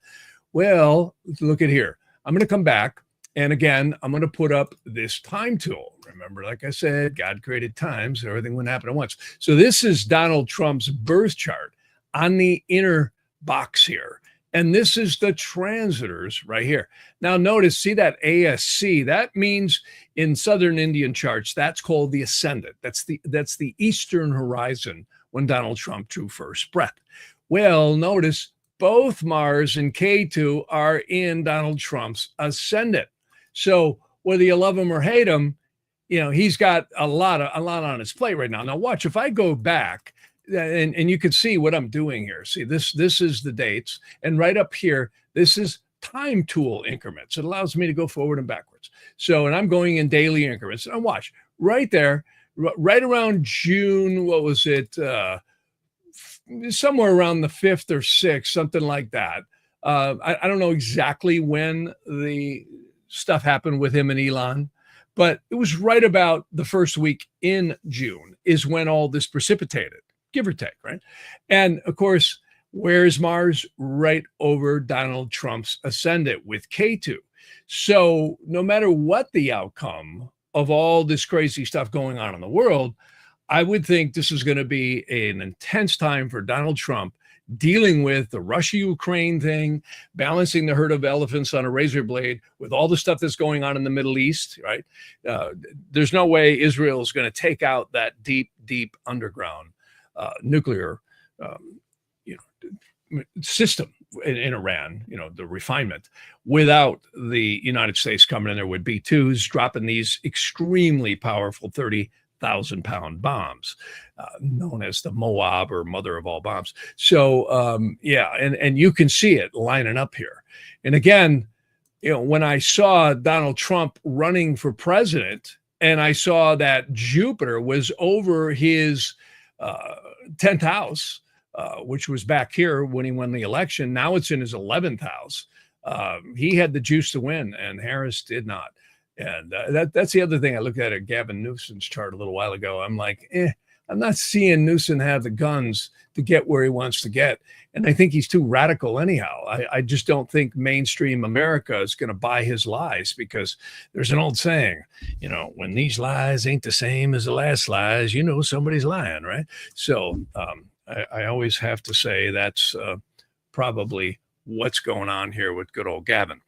Well, look at here. I'm going to come back, and again, I'm going to put up this time tool. Remember, like I said, God created time, so everything wouldn't happen at once. So this is Donald Trump's birth chart on the inner box here. And this is the transitors right here. Now notice, see that ASC? That means in Southern Indian charts, that's called the ascendant. That's the eastern horizon when Donald Trump drew first breath. Well, notice both Mars and K2 are in Donald Trump's ascendant. So whether you love him or hate him, he's got a lot on his plate right now. Now watch, if I go back, and you can see what I'm doing here. See, this is the dates, and right up here, this is time tool increments. It allows me to go forward and backwards. So, and I'm going in daily increments. And watch right there, right around June. What was it? Somewhere around the 5th or 6th, something like that. I don't know exactly when the stuff happened with him and Elon, but it was right about the first week in June is when all this precipitated. Give or take, right? And of course, where's Mars? Right over Donald Trump's ascendant with K2. So no matter what the outcome of all this crazy stuff going on in the world, I would think this is going to be an intense time for Donald Trump dealing with the Russia-Ukraine thing, balancing the herd of elephants on a razor blade with all the stuff that's going on in the Middle East, right? There's no way Israel is going to take out that deep, deep underground nuclear system in Iran, the refinement, without the United States coming in there with B-2s, dropping these extremely powerful 30,000-pound bombs, known as the Moab or mother of all bombs. So, and you can see it lining up here. And again, when I saw Donald Trump running for president, and I saw that Jupiter was over his 10th house, which was back here when he won the election. Now it's in his 11th house. He had the juice to win, and Harris did not. And that's the other thing I looked at Gavin Newsom's chart a little while ago. I'm like, I'm not seeing Newsom have the guns to get where he wants to get. And I think he's too radical anyhow. I just don't think mainstream America is going to buy his lies, because there's an old saying, when these lies ain't the same as the last lies, somebody's lying, right? So I always have to say that's probably what's going on here with good old Gavin.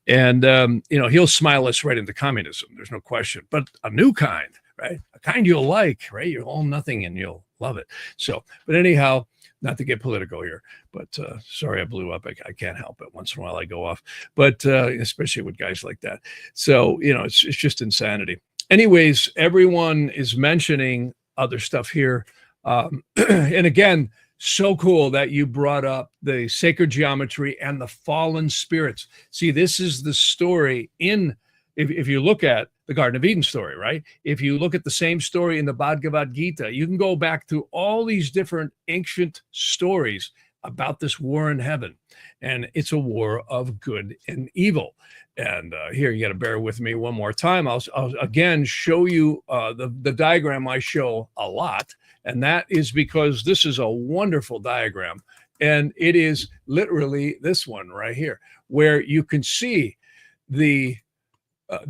And, he'll smile us right into communism. There's no question, but a new kind, right? A kind you'll like, right? You're all nothing and you'll love it. So, but anyhow, not to get political here, but sorry, I blew up. I can't help it. Once in a while I go off, but especially with guys like that. So, it's just insanity. Anyways, everyone is mentioning other stuff here. And again, so cool that you brought up the sacred geometry and the fallen spirits. See, this is the story if you look at the Garden of Eden story, right? If you look at the same story in the Bhagavad Gita, you can go back to all these different ancient stories about this war in heaven. And it's a war of good and evil. And here, you got to bear with me one more time. I'll again show you the diagram I show a lot. And that is because this is a wonderful diagram. And it is literally this one right here, where you can see the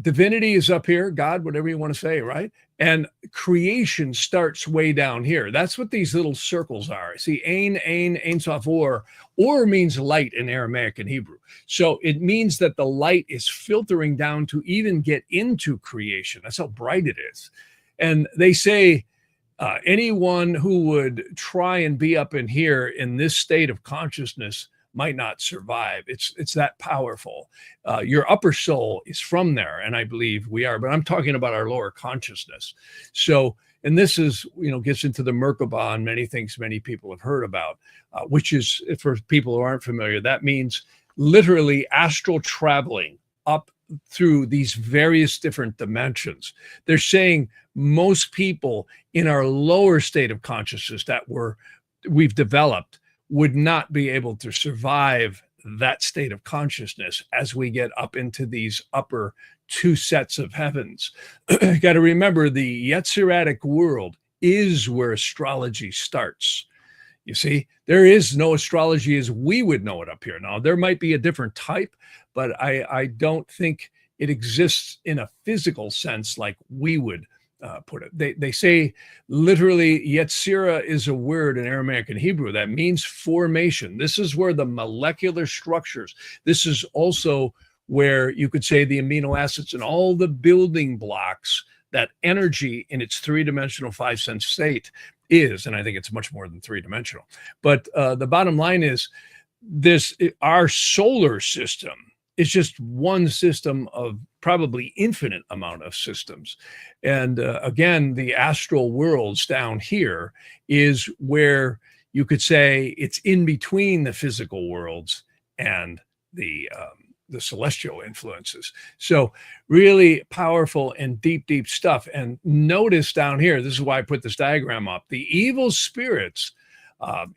divinity is up here, God, whatever you want to say, right? And creation starts way down here. That's what these little circles are. See, Ein Sof, or means light in Aramaic and Hebrew. So it means that the light is filtering down to even get into creation. That's how bright it is. And they say anyone who would try and be up in here in this state of consciousness might not survive. It's that powerful. Your upper soul is from there, and I believe we are. But I'm talking about our lower consciousness. So, and this is, gets into the Merkaba and many things many people have heard about, which is, for people who aren't familiar, that means literally astral traveling up through these various different dimensions. They're saying most people in our lower state of consciousness that we've developed would not be able to survive that state of consciousness as we get up into these upper two sets of heavens. You got to remember, the Yetziratic world is where astrology starts. You see, there is no astrology as we would know it up here. Now, there might be a different type, but I don't think it exists in a physical sense like we would put it. They say literally Yetzirah is a word in Aramaic and Hebrew that means formation. This is where the molecular structures, this is also where you could say the amino acids and all the building blocks, that energy in its three-dimensional 5-sense state is, and I think it's much more than three-dimensional. But the bottom line is our solar system is just one system of probably infinite amount of systems. And again, the astral worlds down here is where you could say it's in between the physical worlds and the celestial influences. So really powerful and deep, deep stuff. And notice down here, this is why I put this diagram up, the evil spirits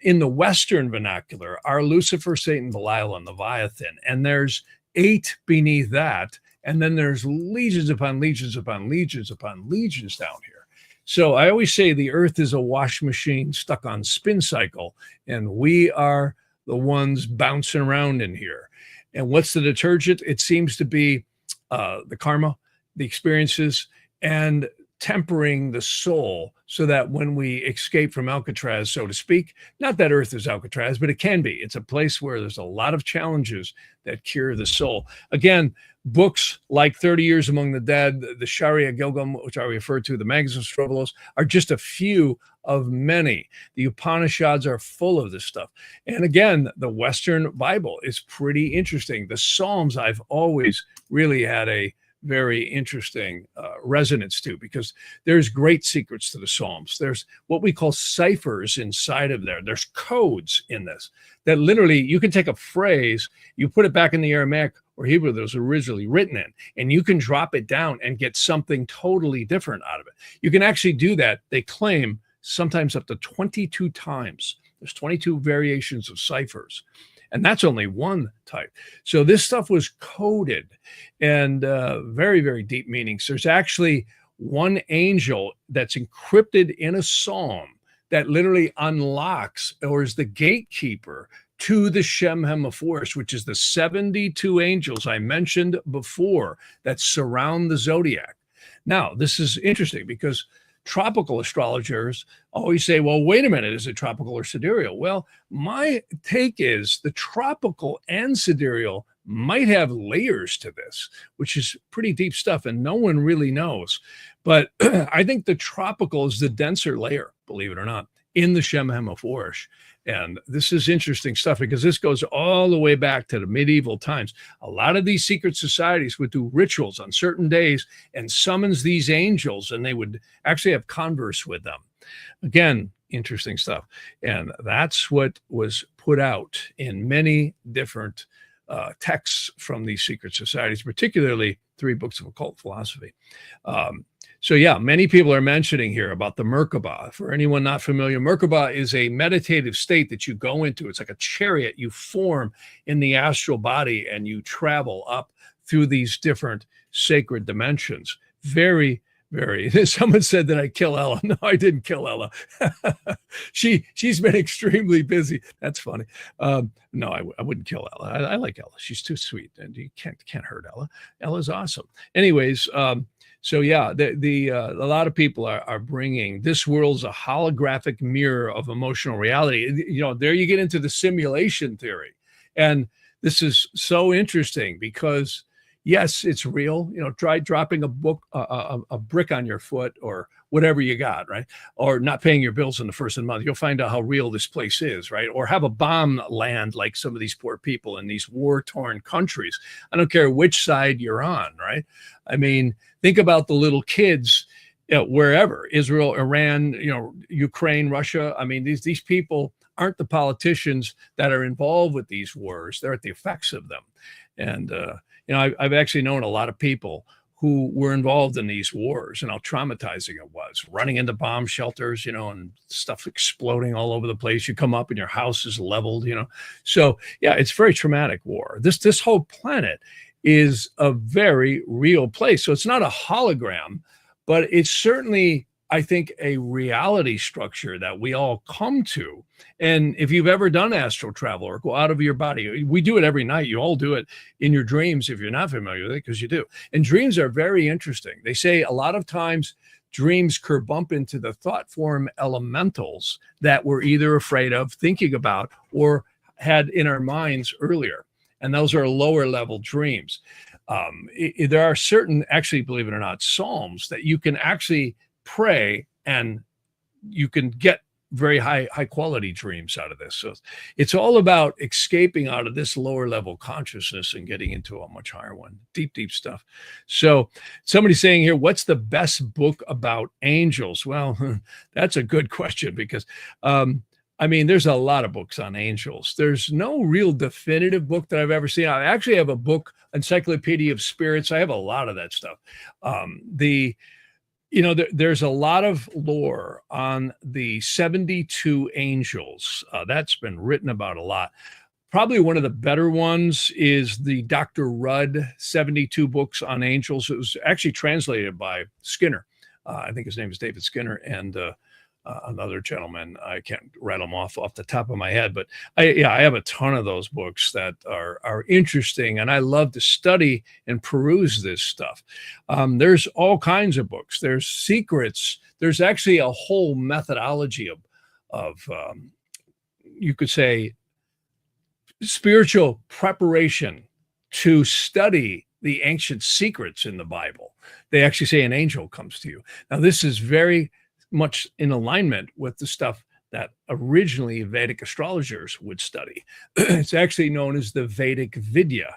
in the Western vernacular are Lucifer, Satan, Belial, and Leviathan. And there's 8 beneath that. And then there's legions upon legions upon legions upon legions down here. So I always say the earth is a wash machine stuck on spin cycle, and we are the ones bouncing around in here. And what's the detergent? It seems to be the karma, the experiences, and tempering the soul so that when we escape from Alcatraz, so to speak, not that Earth is Alcatraz, but it can be. It's a place where there's a lot of challenges that cure the soul. Again, books like 30 Years Among the Dead, the Sharia Gilgam, which I refer to, the Magus of Strovolos, are just a few of many. The Upanishads are full of this stuff. And again, the Western Bible is pretty interesting. The Psalms I've always really had a very interesting resonance to, because there's great secrets to the Psalms. There's what we call ciphers inside of there. There's codes in this that literally you can take a phrase, you put it back in the Aramaic or Hebrew that was originally written in, and you can drop it down and get something totally different out of it. You can actually do that, they claim, sometimes up to 22 times. There's 22 variations of ciphers. And that's only one type. So this stuff was coded, and very, very deep meanings. There's actually one angel that's encrypted in a psalm that literally unlocks or is the gatekeeper to the Shem Hemaphoris, which is the 72 angels I mentioned before that surround the zodiac. Now, this is interesting because tropical astrologers always say, well, wait a minute, is it tropical or sidereal? Well, my take is the tropical and sidereal might have layers to this, which is pretty deep stuff, and no one really knows. But I think the tropical is the denser layer, believe it or not, in the Shem Hemaphoris. And this is interesting stuff because this goes all the way back to the medieval times. A lot of these secret societies would do rituals on certain days and summons these angels, and they would actually have converse with them. Again, interesting stuff. And that's what was put out in many different texts from these secret societies, particularly 3 books of occult philosophy. So yeah, many people are mentioning here about the Merkaba. For anyone not familiar, Merkaba is a meditative state that you go into. It's like a chariot you form in the astral body, and you travel up through these different sacred dimensions. Very, very. Someone said that I kill Ella. No, I didn't kill Ella. She's been extremely busy. That's funny. No, I wouldn't kill Ella. I like Ella. She's too sweet, and you can't hurt Ella. Ella's awesome. Anyways, So yeah, a lot of people are bringing this world's a holographic mirror of emotional reality. You know, there you get into the simulation theory, and this is so interesting because yes, it's real. You know, try dropping a brick on your foot or whatever you got, right? Or not paying your bills in the first of the month. You'll find out how real this place is, right? Or have a bomb land like some of these poor people in these war-torn countries. I don't care which side you're on, right? I mean, think about the little kids, wherever, Israel, Iran, you know, Ukraine, Russia. I mean, these people aren't the politicians that are involved with these wars. They're at the effects of them. And, you know, I've actually known a lot of people who were involved in these wars and how traumatizing it was, running into bomb shelters, you know, and stuff exploding all over the place. You come up and your house is leveled, you know. So yeah, it's very traumatic war. This whole planet is a very real place. So it's not a hologram, but it's certainly, I think, a reality structure that we all come to. And if you've ever done astral travel or go out of your body, we do it every night. You all do it in your dreams if you're not familiar with it, because you do. And dreams are very interesting. They say a lot of times dreams bump into the thought form elementals that we're either afraid of, thinking about, or had in our minds earlier. And those are lower level dreams. There are certain, actually, believe it or not, psalms that you can actually pray and you can get very high quality dreams out of this. So it's all about escaping out of this lower level consciousness and getting into a much higher one. Deep stuff. So somebody's saying here, what's the best book about angels? Well, that's a good question, because I mean, there's a lot of books on angels. There's no real definitive book that I've ever seen. I actually have a book, Encyclopedia of Spirits. I have a lot of that stuff. You know, there's a lot of lore on the 72 angels. That's been written about a lot. Probably one of the better ones is the Dr. Rudd 72 books on angels. It was actually translated by Skinner. I think his name is David Skinner, and another gentleman. I can't rattle them off the top of my head, but I have a ton of those books that are interesting, and I love to study and peruse this stuff. There's all kinds of books. There's secrets. There's actually a whole methodology of you could say spiritual preparation to study the ancient secrets in the Bible. They actually say an angel comes to you. Now, this is very much in alignment with the stuff that originally Vedic astrologers would study. It's actually known as the Vedic Vidya.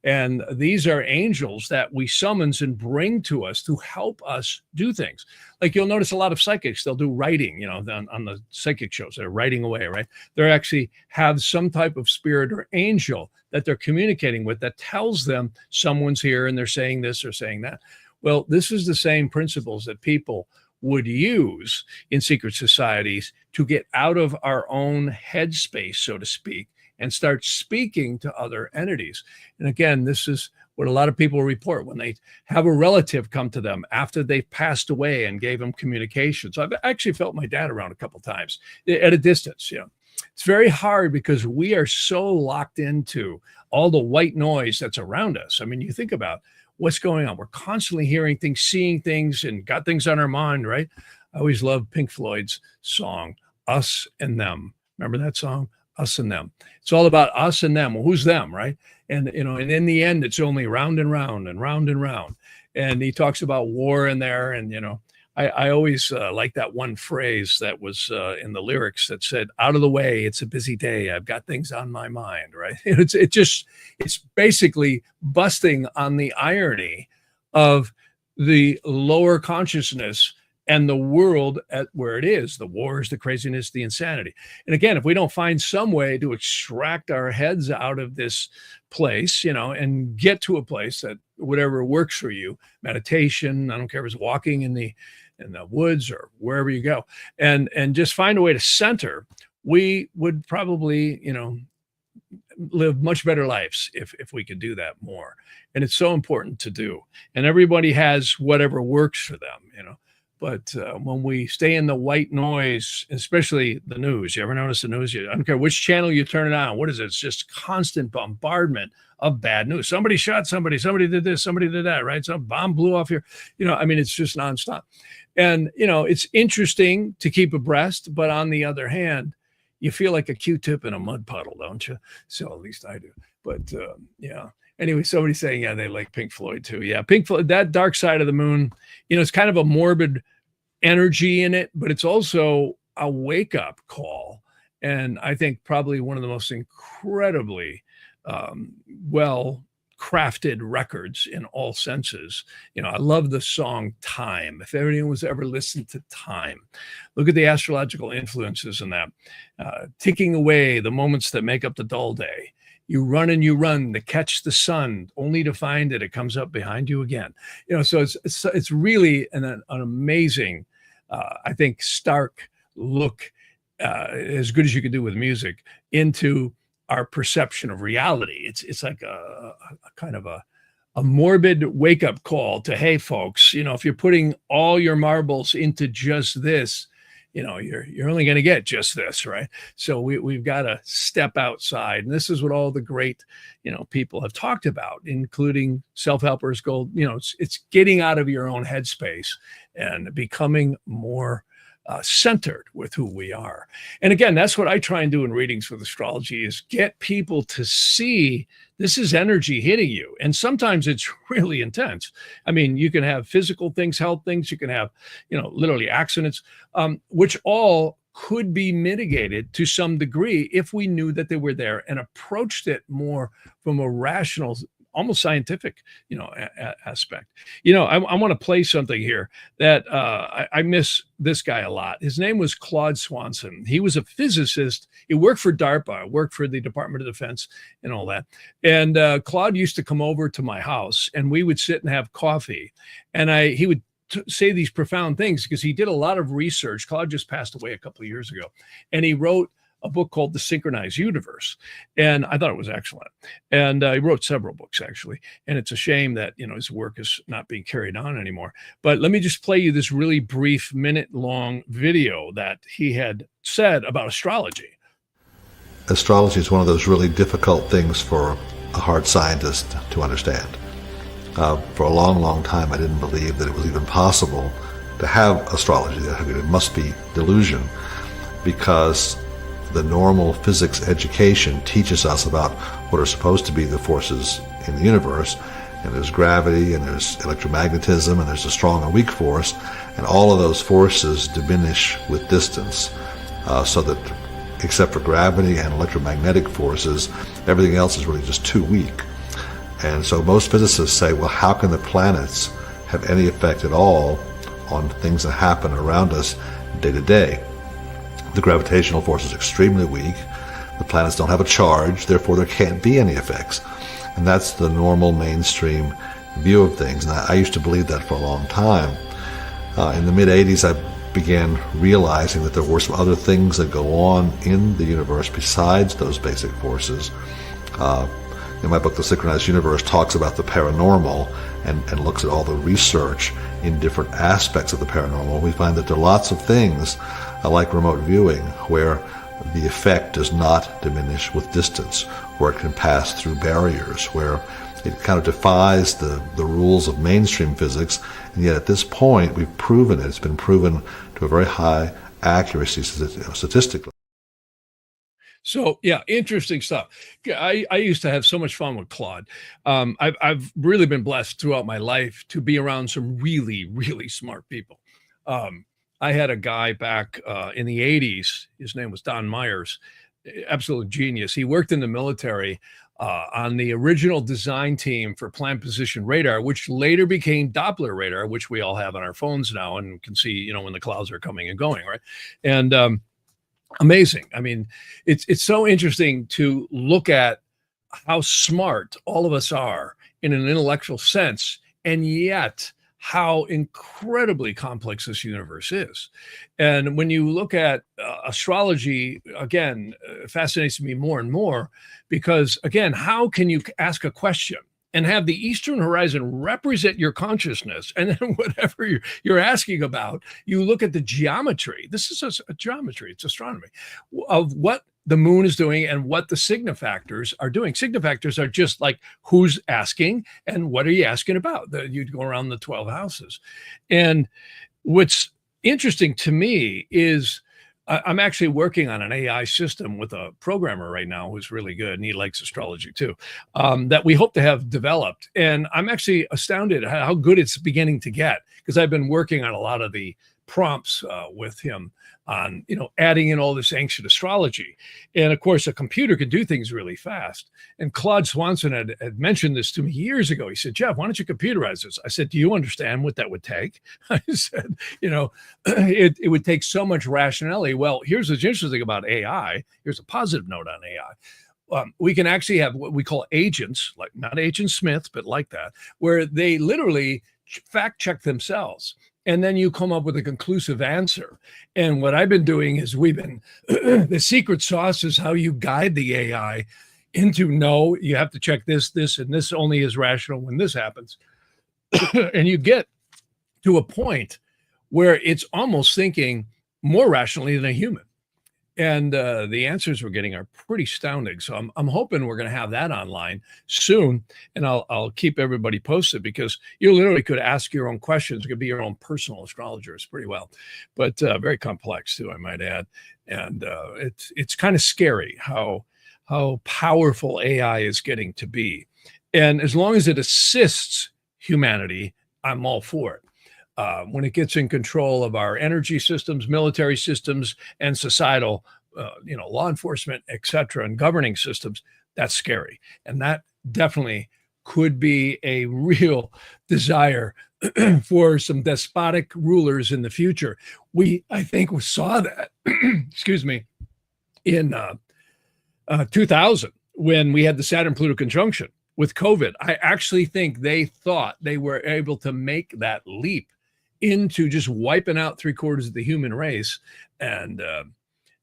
And these are angels that we summons and bring to us to help us do things. Like you'll notice a lot of psychics, they'll do writing, you know, on the psychic shows, they're writing away, right? They actually have some type of spirit or angel that they're communicating with that tells them someone's here and they're saying this or saying that. Well, this is the same principles that people would use in secret societies to get out of our own headspace, so to speak, and start speaking to other entities. And again, this is what a lot of people report when they have a relative come to them after they've passed away and gave them communication. So I've actually felt my dad around a couple of times at a distance. You know, it's very hard because we are so locked into all the white noise that's around us. I mean, you think about what's going on. We're constantly hearing things, seeing things, and got things on our mind, right? I always loved Pink Floyd's song, Us and Them. Remember that song? Us and Them. It's all about us and them. Well, who's them, right? And, you know, and in the end, it's only round and round and round and round. And he talks about war in there. And, you know, I always like that one phrase that was in the lyrics that said, out of the way, it's a busy day. I've got things on my mind, right? It's basically busting on the irony of the lower consciousness and the world at where it is, the wars, the craziness, the insanity. And again, if we don't find some way to extract our heads out of this place, you know, and get to a place that whatever works for you, meditation, I don't care if it's walking in the woods or wherever you go, and just find a way to center, we would probably, you know, live much better lives if we could do that more. And it's so important to do. And everybody has whatever works for them, you know. But when we stay in the white noise, especially the news, you ever notice the news? I don't care which channel you turn it on. What is it? It's just constant bombardment of bad news. Somebody shot somebody. Somebody did this. Somebody did that. Right? Some bomb blew off here. I mean, it's just nonstop. And it's interesting to keep abreast, but on the other hand, you feel like a Q-tip in a mud puddle, don't you? So at least I do. But yeah. Anyway, somebody's saying, yeah, they like Pink Floyd too. Yeah, Pink Floyd, that Dark Side of the Moon, it's kind of a morbid energy in it, but it's also a wake-up call. And I think probably one of the most incredibly well-crafted records in all senses. I love the song Time. If anyone was ever listened to Time, look at the astrological influences in that. Ticking away the moments that make up the dull day. You run and you run to catch the sun, only to find that it comes up behind you again. So it's really an amazing, I think, stark look, as good as you could do with music, into our perception of reality. It's like a kind of a morbid wake-up call to, hey, folks, if you're putting all your marbles into just this, you're only going to get just this, right? So we've got to step outside. And this is what all the great, people have talked about, including self-helpers gold. It's getting out of your own headspace and becoming more centered with who we are. And again, that's what I try and do in readings with astrology, is get people to see this is energy hitting you. And sometimes it's really intense. I mean, you can have physical things, health things, you can have, literally accidents, which all could be mitigated to some degree if we knew that they were there and approached it more from a rational, almost scientific, aspect. I want to play something here that I miss this guy a lot. His name was Claude Swanson. He was a physicist. He worked for DARPA, worked for the Department of Defense and all that. And Claude used to come over to my house and we would sit and have coffee. And he would say these profound things because he did a lot of research. Claude just passed away a couple of years ago. And he wrote a book called The Synchronized Universe. And I thought it was excellent. And he wrote several books, actually. And it's a shame that, his work is not being carried on anymore. But let me just play you this really brief minute-long video that he had said about astrology. Astrology is one of those really difficult things for a hard scientist to understand. For a long, long time, I didn't believe that it was even possible to have astrology. It must be delusion, because the normal physics education teaches us about what are supposed to be the forces in the universe. And there's gravity, and there's electromagnetism, and there's a strong and weak force. And all of those forces diminish with distance, so that except for gravity and electromagnetic forces, everything else is really just too weak. And so most physicists say, well, how can the planets have any effect at all on things that happen around us day to day? The gravitational force is extremely weak. The planets don't have a charge, therefore there can't be any effects. And that's the normal mainstream view of things. And I used to believe that for a long time. In the mid-'80s, I began realizing that there were some other things that go on in the universe besides those basic forces. In my book, The Synchronized Universe, talks about the paranormal and looks at all the research in different aspects of the paranormal. We find that there are lots of things like remote viewing, where the effect does not diminish with distance, where it can pass through barriers, where it kind of defies the rules of mainstream physics, and yet at this point we've proven it. It's been proven to a very high accuracy statistically. So yeah, interesting stuff. I used to have so much fun with Claude. I've really been blessed throughout my life to be around some really, really smart people. I had a guy back in the 80s. His name was Don Myers, absolute genius. He worked in the military on the original design team for planned position radar, which later became Doppler radar, which we all have on our phones now and can see, when the clouds are coming and going, right? And amazing. I mean, it's so interesting to look at how smart all of us are in an intellectual sense, and yet how incredibly complex this universe is. And when you look at astrology, again, fascinates me more and more because, again, how can you ask a question and have the Eastern horizon represent your consciousness. And then whatever you're asking about, you look at the geometry. This is a geometry, it's astronomy, of what the moon is doing and what the signifactors are doing. Signifactors are just like who's asking and what are you asking about? You'd go around the 12 houses. And what's interesting to me is I'm actually working on an AI system with a programmer right now who's really good, and he likes astrology too, that we hope to have developed. And I'm actually astounded at how good it's beginning to get, because I've been working on a lot of the prompts with him on, adding in all this ancient astrology. And of course, a computer can do things really fast. And Claude Swanson had mentioned this to me years ago. He said, Jeff, why don't you computerize this? I said, do you understand what that would take? I said, it would take so much rationality. Well, here's what's interesting about AI. Here's a positive note on AI. We can actually have what we call agents, like not Agent Smith, but like that, where they literally fact check themselves. And then you come up with a conclusive answer. And what I've been doing is the secret sauce is how you guide the AI into, no, you have to check this, and this only is rational when this happens. And you get to a point where it's almost thinking more rationally than a human. And the answers we're getting are pretty astounding. So I'm hoping we're going to have that online soon. And I'll keep everybody posted, because you literally could ask your own questions. You could be your own personal astrologer. It's pretty well, but very complex too, I might add. And it's kind of scary how powerful AI is getting to be. And as long as it assists humanity, I'm all for it. When it gets in control of our energy systems, military systems, and societal, law enforcement, et cetera, and governing systems, that's scary. And that definitely could be a real desire for some despotic rulers in the future. I think we saw that, excuse me, in 2000, when we had the Saturn-Pluto conjunction with COVID. I actually think they thought they were able to make that leap into just wiping out 3/4 of the human race and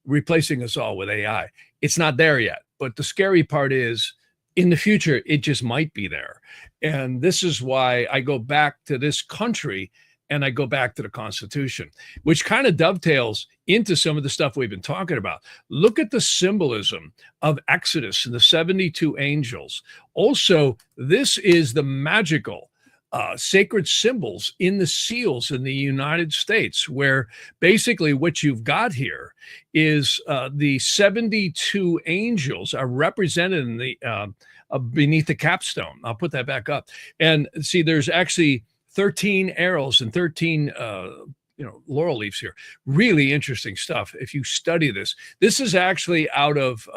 replacing us all with AI. It's not there yet, but the scary part is, in the future, it just might be there. And this is why I go back to this country and I go back to the Constitution, which kind of dovetails into some of the stuff we've been talking about. Look at the symbolism of Exodus and the 72 angels. Also, this is the magical sacred symbols in the seals in the United States, where basically what you've got here is the 72 angels are represented in the beneath the capstone. I'll put that back up. And see, there's actually 13 arrows and 13 laurel leaves here. Really interesting stuff. If you study this, this is actually out of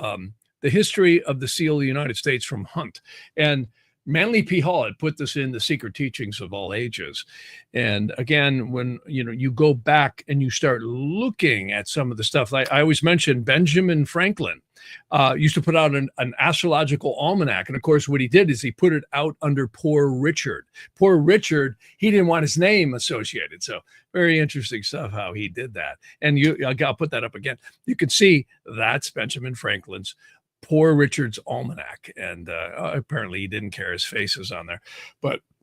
the history of the seal of the United States from Hunt. And Manly P. Hall had put this in the Secret Teachings of All Ages. And again, when you go back and you start looking at some of the stuff, like I always mention, Benjamin Franklin used to put out an astrological almanac. And of course, what he did is he put it out under Poor Richard. Poor Richard, he didn't want his name associated. So very interesting stuff how he did that. And I'll put that up again. You can see that's Benjamin Franklin's Poor Richard's Almanac. And apparently he didn't care his face is on there,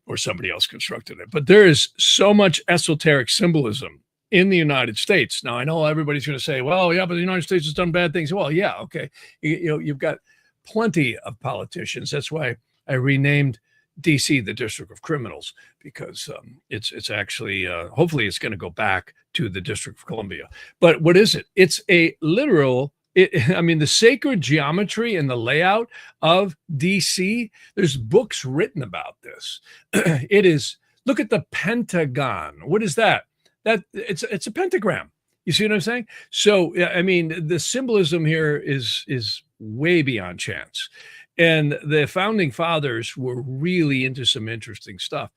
or somebody else constructed it. But there is so much esoteric symbolism in the United States. Now, I know everybody's going to say, well, yeah, but the United States has done bad things. Well, yeah, okay. You've got plenty of politicians. That's why I renamed DC the District of Criminals, because it's actually, hopefully it's going to go back to the District of Columbia. But what is it? It's a literal, the sacred geometry and the layout of DC, there's books written about this. It is, look at the Pentagon. What is that? It's a pentagram. You see what I'm saying? So, the symbolism here is way beyond chance. And the founding fathers were really into some interesting stuff.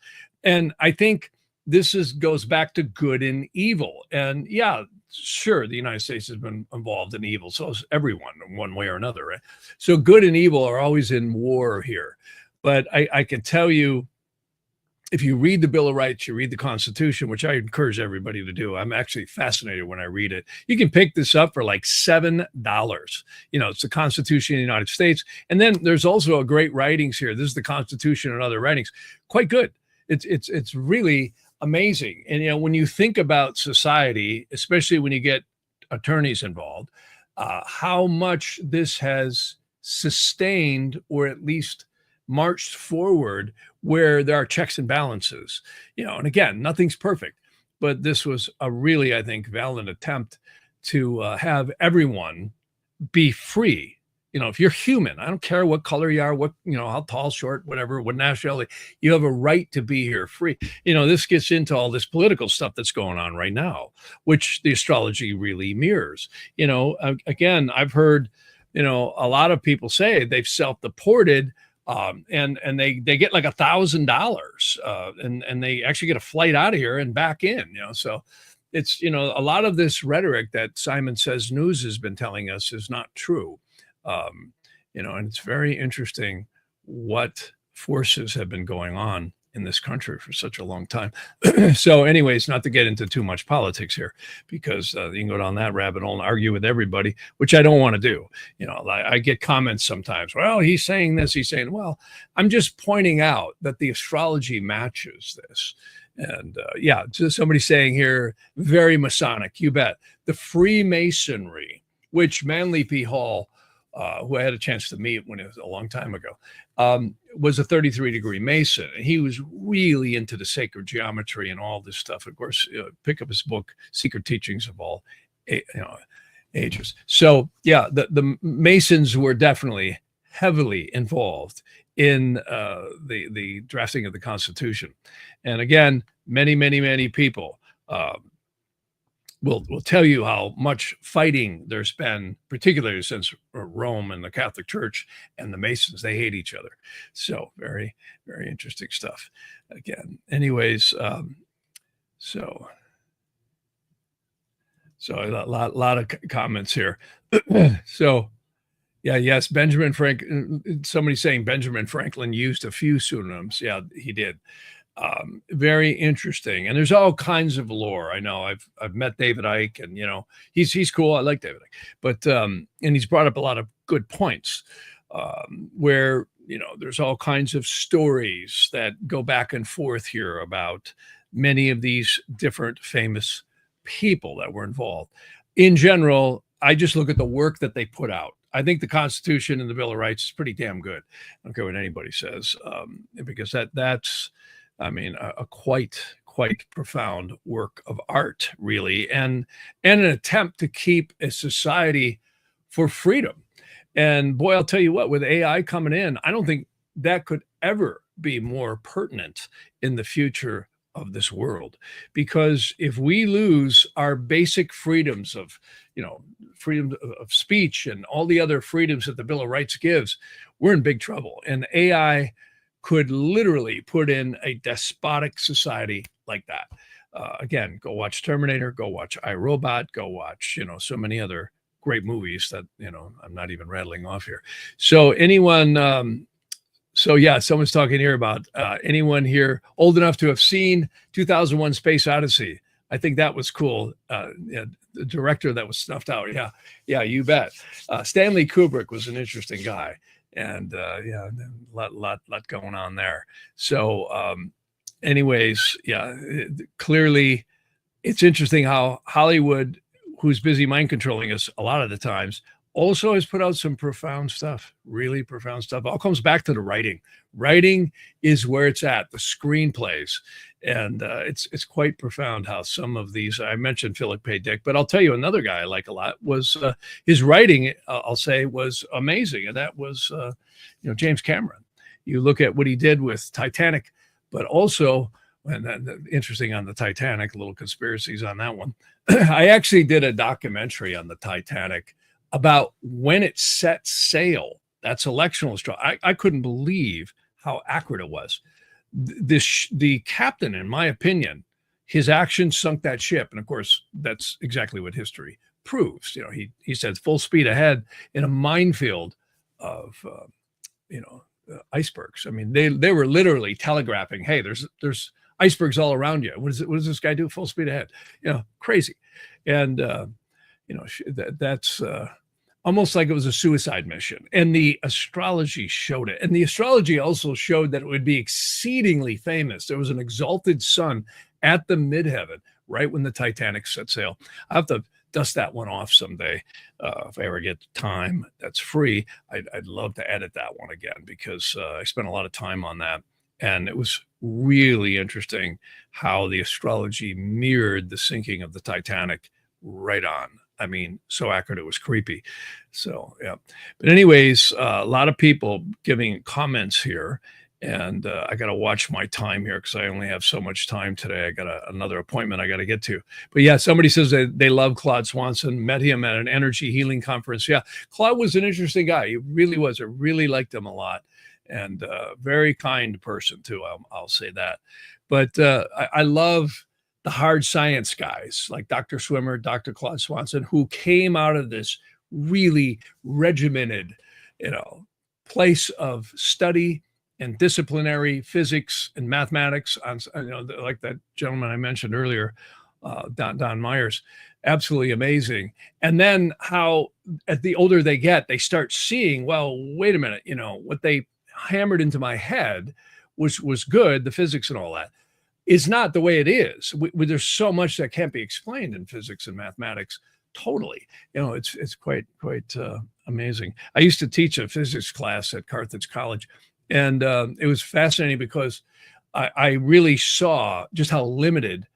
And I think this goes back to good and evil. And yeah, sure, the United States has been involved in evil. So is everyone in one way or another, right? So good and evil are always in war here. But I can tell you, if you read the Bill of Rights, you read the Constitution, which I encourage everybody to do. I'm actually fascinated when I read it. You can pick this up for like $7. It's the Constitution of the United States. And then there's also a great writings here. This is the Constitution and other writings. Quite good. It's really amazing. And, when you think about society, especially when you get attorneys involved, how much this has sustained or at least marched forward where there are checks and balances, and again, nothing's perfect, but this was a really, I think, valiant attempt to have everyone be free. If you're human, I don't care what color you are, what, how tall, short, whatever, what nationality, you have a right to be here free. This gets into all this political stuff that's going on right now, which the astrology really mirrors. Again, I've heard, a lot of people say they've self-deported, and they get like $1,000, and they actually get a flight out of here and back in, so it's, a lot of this rhetoric that Simon Says News has been telling us is not true. And it's very interesting what forces have been going on in this country for such a long time. So anyways, not to get into too much politics here, because you can go down that rabbit hole and argue with everybody, which I don't want to do. I get comments sometimes, well, he's saying this, he's saying, well, I'm just pointing out that the astrology matches this. And just somebody saying here, very Masonic, you bet. The Freemasonry, which Manly P. Hall, who I had a chance to meet when it was a long time ago, was a 33-degree Mason. And he was really into the sacred geometry and all this stuff. Of course, pick up his book, Secret Teachings of All Ages. So, the Masons were definitely heavily involved in the drafting of the Constitution. And again, many, many, many people will tell you how much fighting there's been, particularly since Rome and the Catholic Church and the Masons. They hate each other. So very, very interesting stuff. Again, anyways, so a lot of comments here. So, yes, Benjamin Franklin. Somebody saying Benjamin Franklin used a few pseudonyms. Yeah, he did. Very interesting, and there's all kinds of lore. I know I've met David Icke, and he's cool. I like David Icke, but and he's brought up a lot of good points where there's all kinds of stories that go back and forth here about many of these different famous people that were involved. In general, I just look at the work that they put out. I think the Constitution and the Bill of Rights is pretty damn good. I don't care what anybody says, because that's a quite profound work of art, really, and an attempt to keep a society for freedom. And boy, I'll tell you what, with AI coming in, I don't think that could ever be more pertinent in the future of this world, because if we lose our basic freedoms of, freedom of speech and all the other freedoms that the Bill of Rights gives, we're in big trouble. And AI could literally put in a despotic society like that. Again, go watch Terminator, go watch iRobot, go watch, so many other great movies that, I'm not even rattling off here. So anyone, someone's talking here about anyone here old enough to have seen 2001 Space Odyssey. I think that was cool. The director that was snuffed out. Yeah, you bet. Stanley Kubrick was an interesting guy. And a lot going on there. So anyways, clearly it's interesting how Hollywood, who's busy mind controlling us a lot of the times, also has put out some profound stuff, really profound stuff. All comes back to the writing. Writing is where it's at, the screenplays. And it's quite profound how some of these, I mentioned Philip K. Dick, but I'll tell you another guy I like a lot was his writing, I'll say, was amazing. And that was, James Cameron. You look at what he did with Titanic, but also, and interesting on the Titanic, little conspiracies on that one. I actually did a documentary on the Titanic about when it set sail. That's electional astrology. I couldn't believe how accurate it was. The captain, in my opinion, his actions sunk that ship. And of course, that's exactly what history proves. He said full speed ahead in a minefield of, icebergs. I mean, they were literally telegraphing, hey, there's icebergs all around you. What does this guy do? Full speed ahead. Crazy. And that's almost like it was a suicide mission. And the astrology showed it. And the astrology also showed that it would be exceedingly famous. There was an exalted sun at the midheaven right when the Titanic set sail. I have to dust that one off someday. If I ever get time that's free, I'd love to edit that one again, because I spent a lot of time on that. And it was really interesting how the astrology mirrored the sinking of the Titanic right on. I mean, so accurate, it was creepy. So, yeah. But anyways, a lot of people giving comments here. And I got to watch my time here because I only have so much time today. I got another appointment I got to get to. But yeah, somebody says they love Claude Swanson, met him at an energy healing conference. Yeah, Claude was an interesting guy. He really was. I really liked him a lot. And very kind person, too. I'll say that. But I love the hard science guys like Dr. Swimmer, Dr. Claude Swanson, who came out of this really regimented, place of study and disciplinary physics and mathematics on, like that gentleman I mentioned earlier, Don Myers. Absolutely amazing. And then how at the older they get, they start seeing, well, wait a minute, what they hammered into my head was good, the physics and all that, is not the way it is. There's so much that can't be explained in physics and mathematics. Totally. It's quite amazing. I used to teach a physics class at Carthage College. And it was fascinating because I really saw just how limited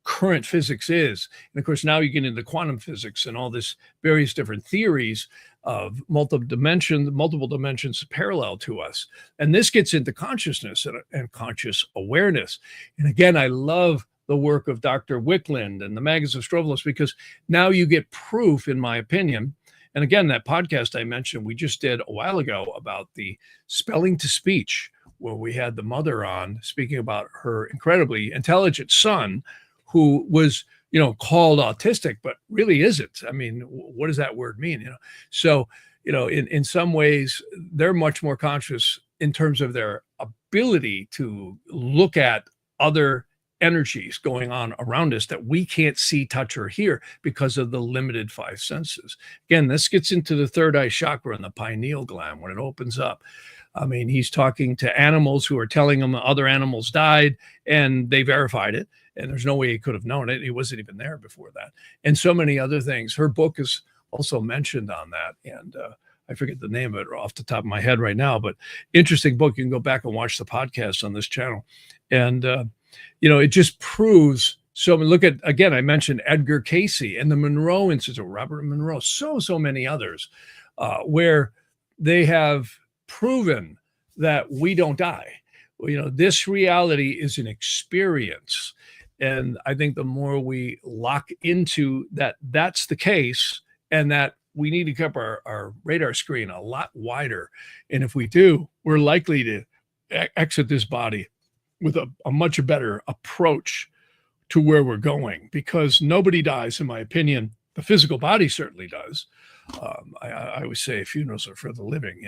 current physics is. And of course, now you get into quantum physics and all this various different theories of multiple dimensions parallel to us. And this gets into consciousness and conscious awareness. And again, I love the work of Dr. Wickland and the Magus of Strovolos, because now you get proof, in my opinion. And again, that podcast I mentioned, we just did a while ago about the spelling to speech, where we had the mother on speaking about her incredibly intelligent son, who was, called autistic, but really isn't. I mean, what does that word mean? So, in some ways, they're much more conscious in terms of their ability to look at other energies going on around us that we can't see, touch, or hear because of the limited five senses. Again, this gets into the third eye chakra and the pineal gland when it opens up. I mean, he's talking to animals who are telling him other animals died, and they verified it. And there's no way he could have known it. He wasn't even there before that. And so many other things. Her book is also mentioned on that. And I forget the name of it off the top of my head right now, but interesting book. You can go back and watch the podcast on this channel. And, it just proves. So look at, again, I mentioned Edgar Cayce and the Monroe Institute, Robert Monroe, so many others, where they have proven that we don't die. This reality is an experience. And I think the more we lock into that, that's the case, and that we need to keep our radar screen a lot wider. And if we do, we're likely to exit this body with a much better approach to where we're going, because nobody dies, in my opinion. The physical body certainly does. I always say funerals are for the living,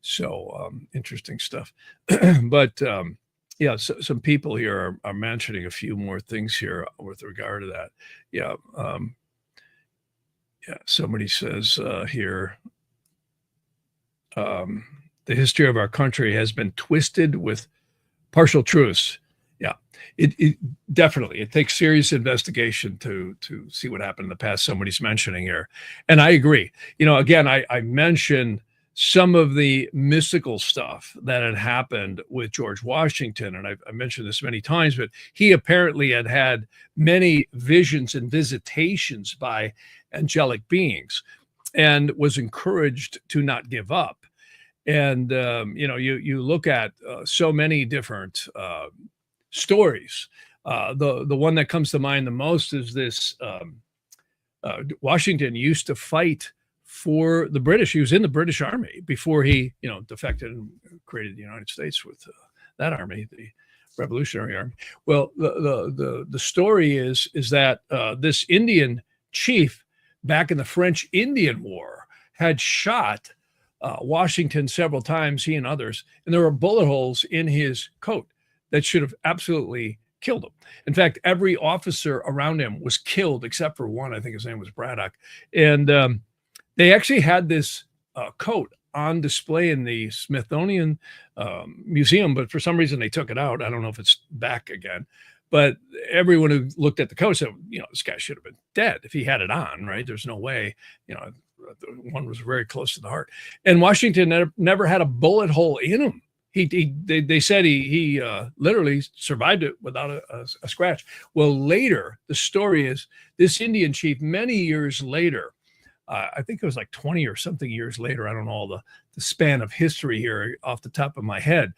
so interesting stuff. But yeah, so some people here are mentioning a few more things here with regard to that. Yeah. Somebody says here, the history of our country has been twisted with partial truths. Yeah, it definitely, it takes serious investigation to see what happened in the past. Somebody's mentioning here. And I agree. Again, I mentioned some of the mystical stuff that had happened with George Washington. And I mentioned this many times, but he apparently had many visions and visitations by angelic beings and was encouraged to not give up. And, you look at so many different stories. The one that comes to mind the most is this. Washington used to fight for the British. He was in the British Army before he, defected and created the United States with that army, the Revolutionary Army. Well, the story is that this Indian chief back in the French Indian War had shot Washington several times, he and others, and there were bullet holes in his coat that should have absolutely killed him. In fact, every officer around him was killed except for one. I think his name was Braddock. And they actually had this coat on display in the Smithsonian Museum, but for some reason they took it out. I don't know if it's back again. But everyone who looked at the coat said, this guy should have been dead if he had it on, right? There's no way, one was very close to the heart. And Washington never had a bullet hole in him. They said he literally survived it without a scratch. Well, later, the story is this Indian chief, many years later, I think it was like 20 or something years later, I don't know all the span of history here off the top of my head,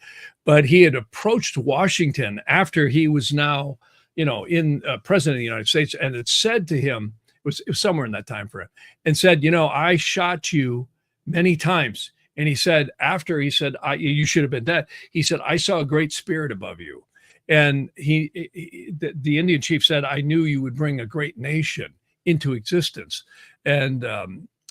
but he had approached Washington after he was now, in president of the United States, and it said to him, it was somewhere in that time frame, and said, I shot you many times. And he said, you should have been dead. He said, I saw a great spirit above you. And the Indian chief said, I knew you would bring a great nation into existence. And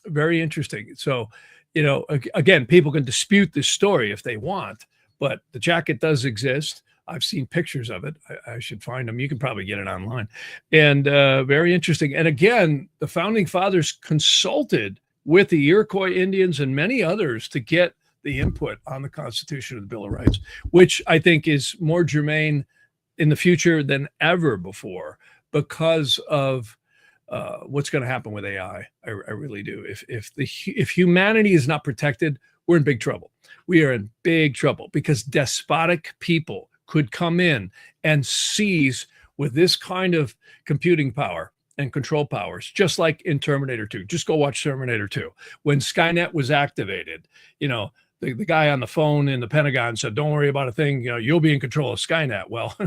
very interesting. So, again, people can dispute this story if they want, but the jacket does exist. I've seen pictures of it. I should find them. You can probably get it online. And very interesting. And again, the founding fathers consulted with the Iroquois Indians and many others to get the input on the Constitution of the Bill of Rights, which I think is more germane in the future than ever before because of what's going to happen with AI. I really do. If humanity is not protected, we're in big trouble. We are in big trouble because despotic people could come in and seize with this kind of computing power and control powers, just like in Terminator 2. Just go watch Terminator 2. When Skynet was activated, the guy on the phone in the Pentagon said, don't worry about a thing, you'll be in control of Skynet. Well,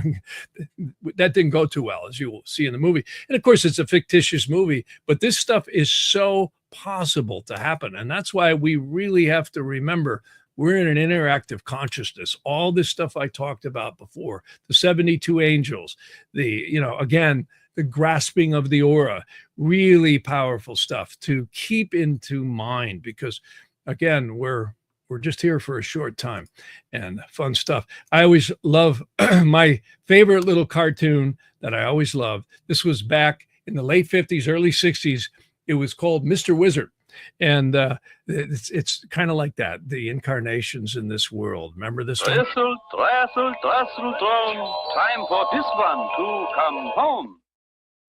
that didn't go too well, as you will see in the movie. And of course, it's a fictitious movie, but this stuff is so possible to happen. And that's why we really have to remember we're in an interactive consciousness. All this stuff I talked about before, the 72 angels, again, the grasping of the aura, really powerful stuff to keep into mind because, again, we're just here for a short time and fun stuff. I always love my favorite little cartoon that I always loved. This was back in the late 50s, early 60s. It was called Mr. Wizard. And it's kind of like that, the incarnations in this world. Remember this one? Time for this one to come home.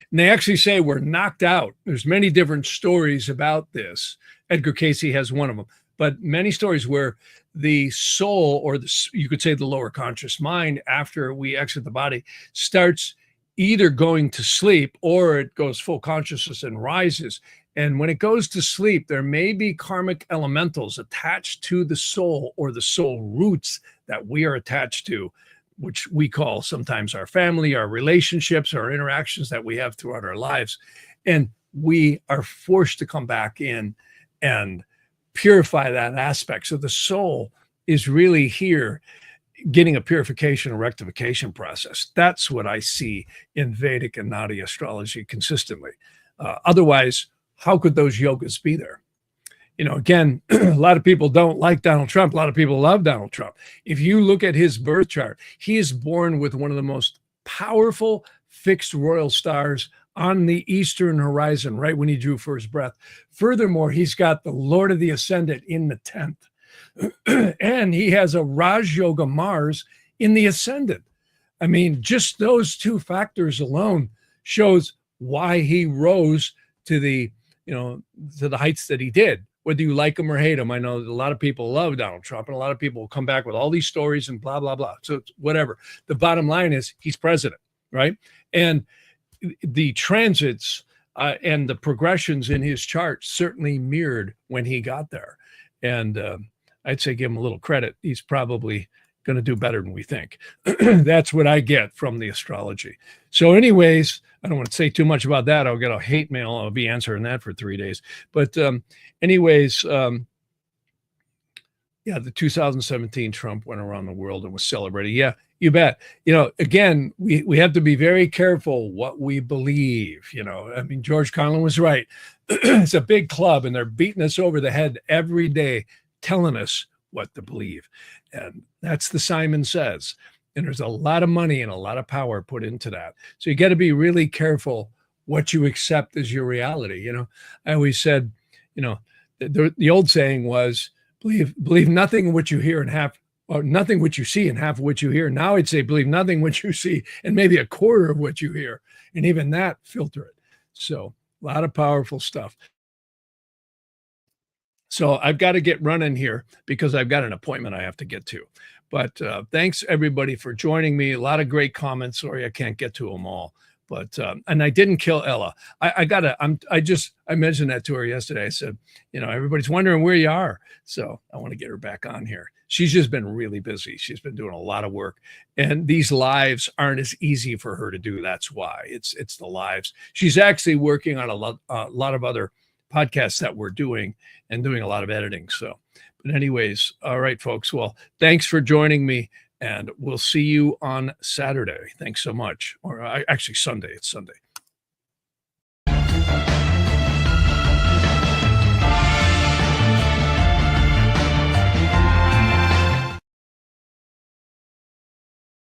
And they actually say we're knocked out. There's many different stories about this. Edgar Cayce has one of them, but many stories where the soul, or you could say the lower conscious mind, after we exit the body, starts either going to sleep or it goes full consciousness and rises. And when it goes to sleep, there may be karmic elementals attached to the soul or the soul roots that we are attached to, which we call sometimes our family, our relationships, our interactions that we have throughout our lives. And we are forced to come back in and purify that aspect. So the soul is really here getting a purification and rectification process. That's what I see in Vedic and Nadi astrology consistently. Otherwise, how could those yogas be there? Again, a lot of people don't like Donald Trump. A lot of people love Donald Trump. If you look at his birth chart, he is born with one of the most powerful fixed royal stars on the eastern horizon, right when he drew for his breath. Furthermore, he's got the Lord of the Ascendant in the 10th. And he has a Raj Yoga Mars in the Ascendant. I mean, just those two factors alone shows why he rose to the heights that he did. Whether you like him or hate him, I know that a lot of people love Donald Trump, and a lot of people will come back with all these stories and blah, blah, blah. So it's whatever. The bottom line is he's president, right? And the transits and the progressions in his chart certainly mirrored when he got there. And I'd say give him a little credit. He's probably going to do better than we think. That's what I get from the astrology. So anyways, I don't want to say too much about that. I'll get a hate mail. I'll be answering that for 3 days. But anyways, the 2017 Trump went around the world and was celebrated. Yeah, you bet. Again, we have to be very careful what we believe. I mean, George Carlin was right. It's a big club and they're beating us over the head every day, telling us what to believe. And that's the Simon Says. And there's a lot of money and a lot of power put into that. So you got to be really careful what you accept as your reality. You know, I always said, you know, the old saying was, believe nothing what you hear and half, or nothing what you see and half of what you hear. Now I'd say believe nothing what you see and maybe a quarter of what you hear. And even that, filter it. So a lot of powerful stuff. So I've got to get running here because I've got an appointment I have to get to. But thanks everybody for joining me. A lot of great comments. Sorry, I can't get to them all. But and I didn't kill Ella. I mentioned that to her yesterday. I said, you know, everybody's wondering where you are. So I want to get her back on here. She's just been really busy. She's been doing a lot of work. And these lives aren't as easy for her to do. That's why. It's the lives. She's actually working on a lot of other podcasts that we're doing and doing a lot of editing. So, but anyways, all right, folks. Well, thanks for joining me. And we'll see you on Saturday. Thanks so much. Or actually Sunday. It's Sunday.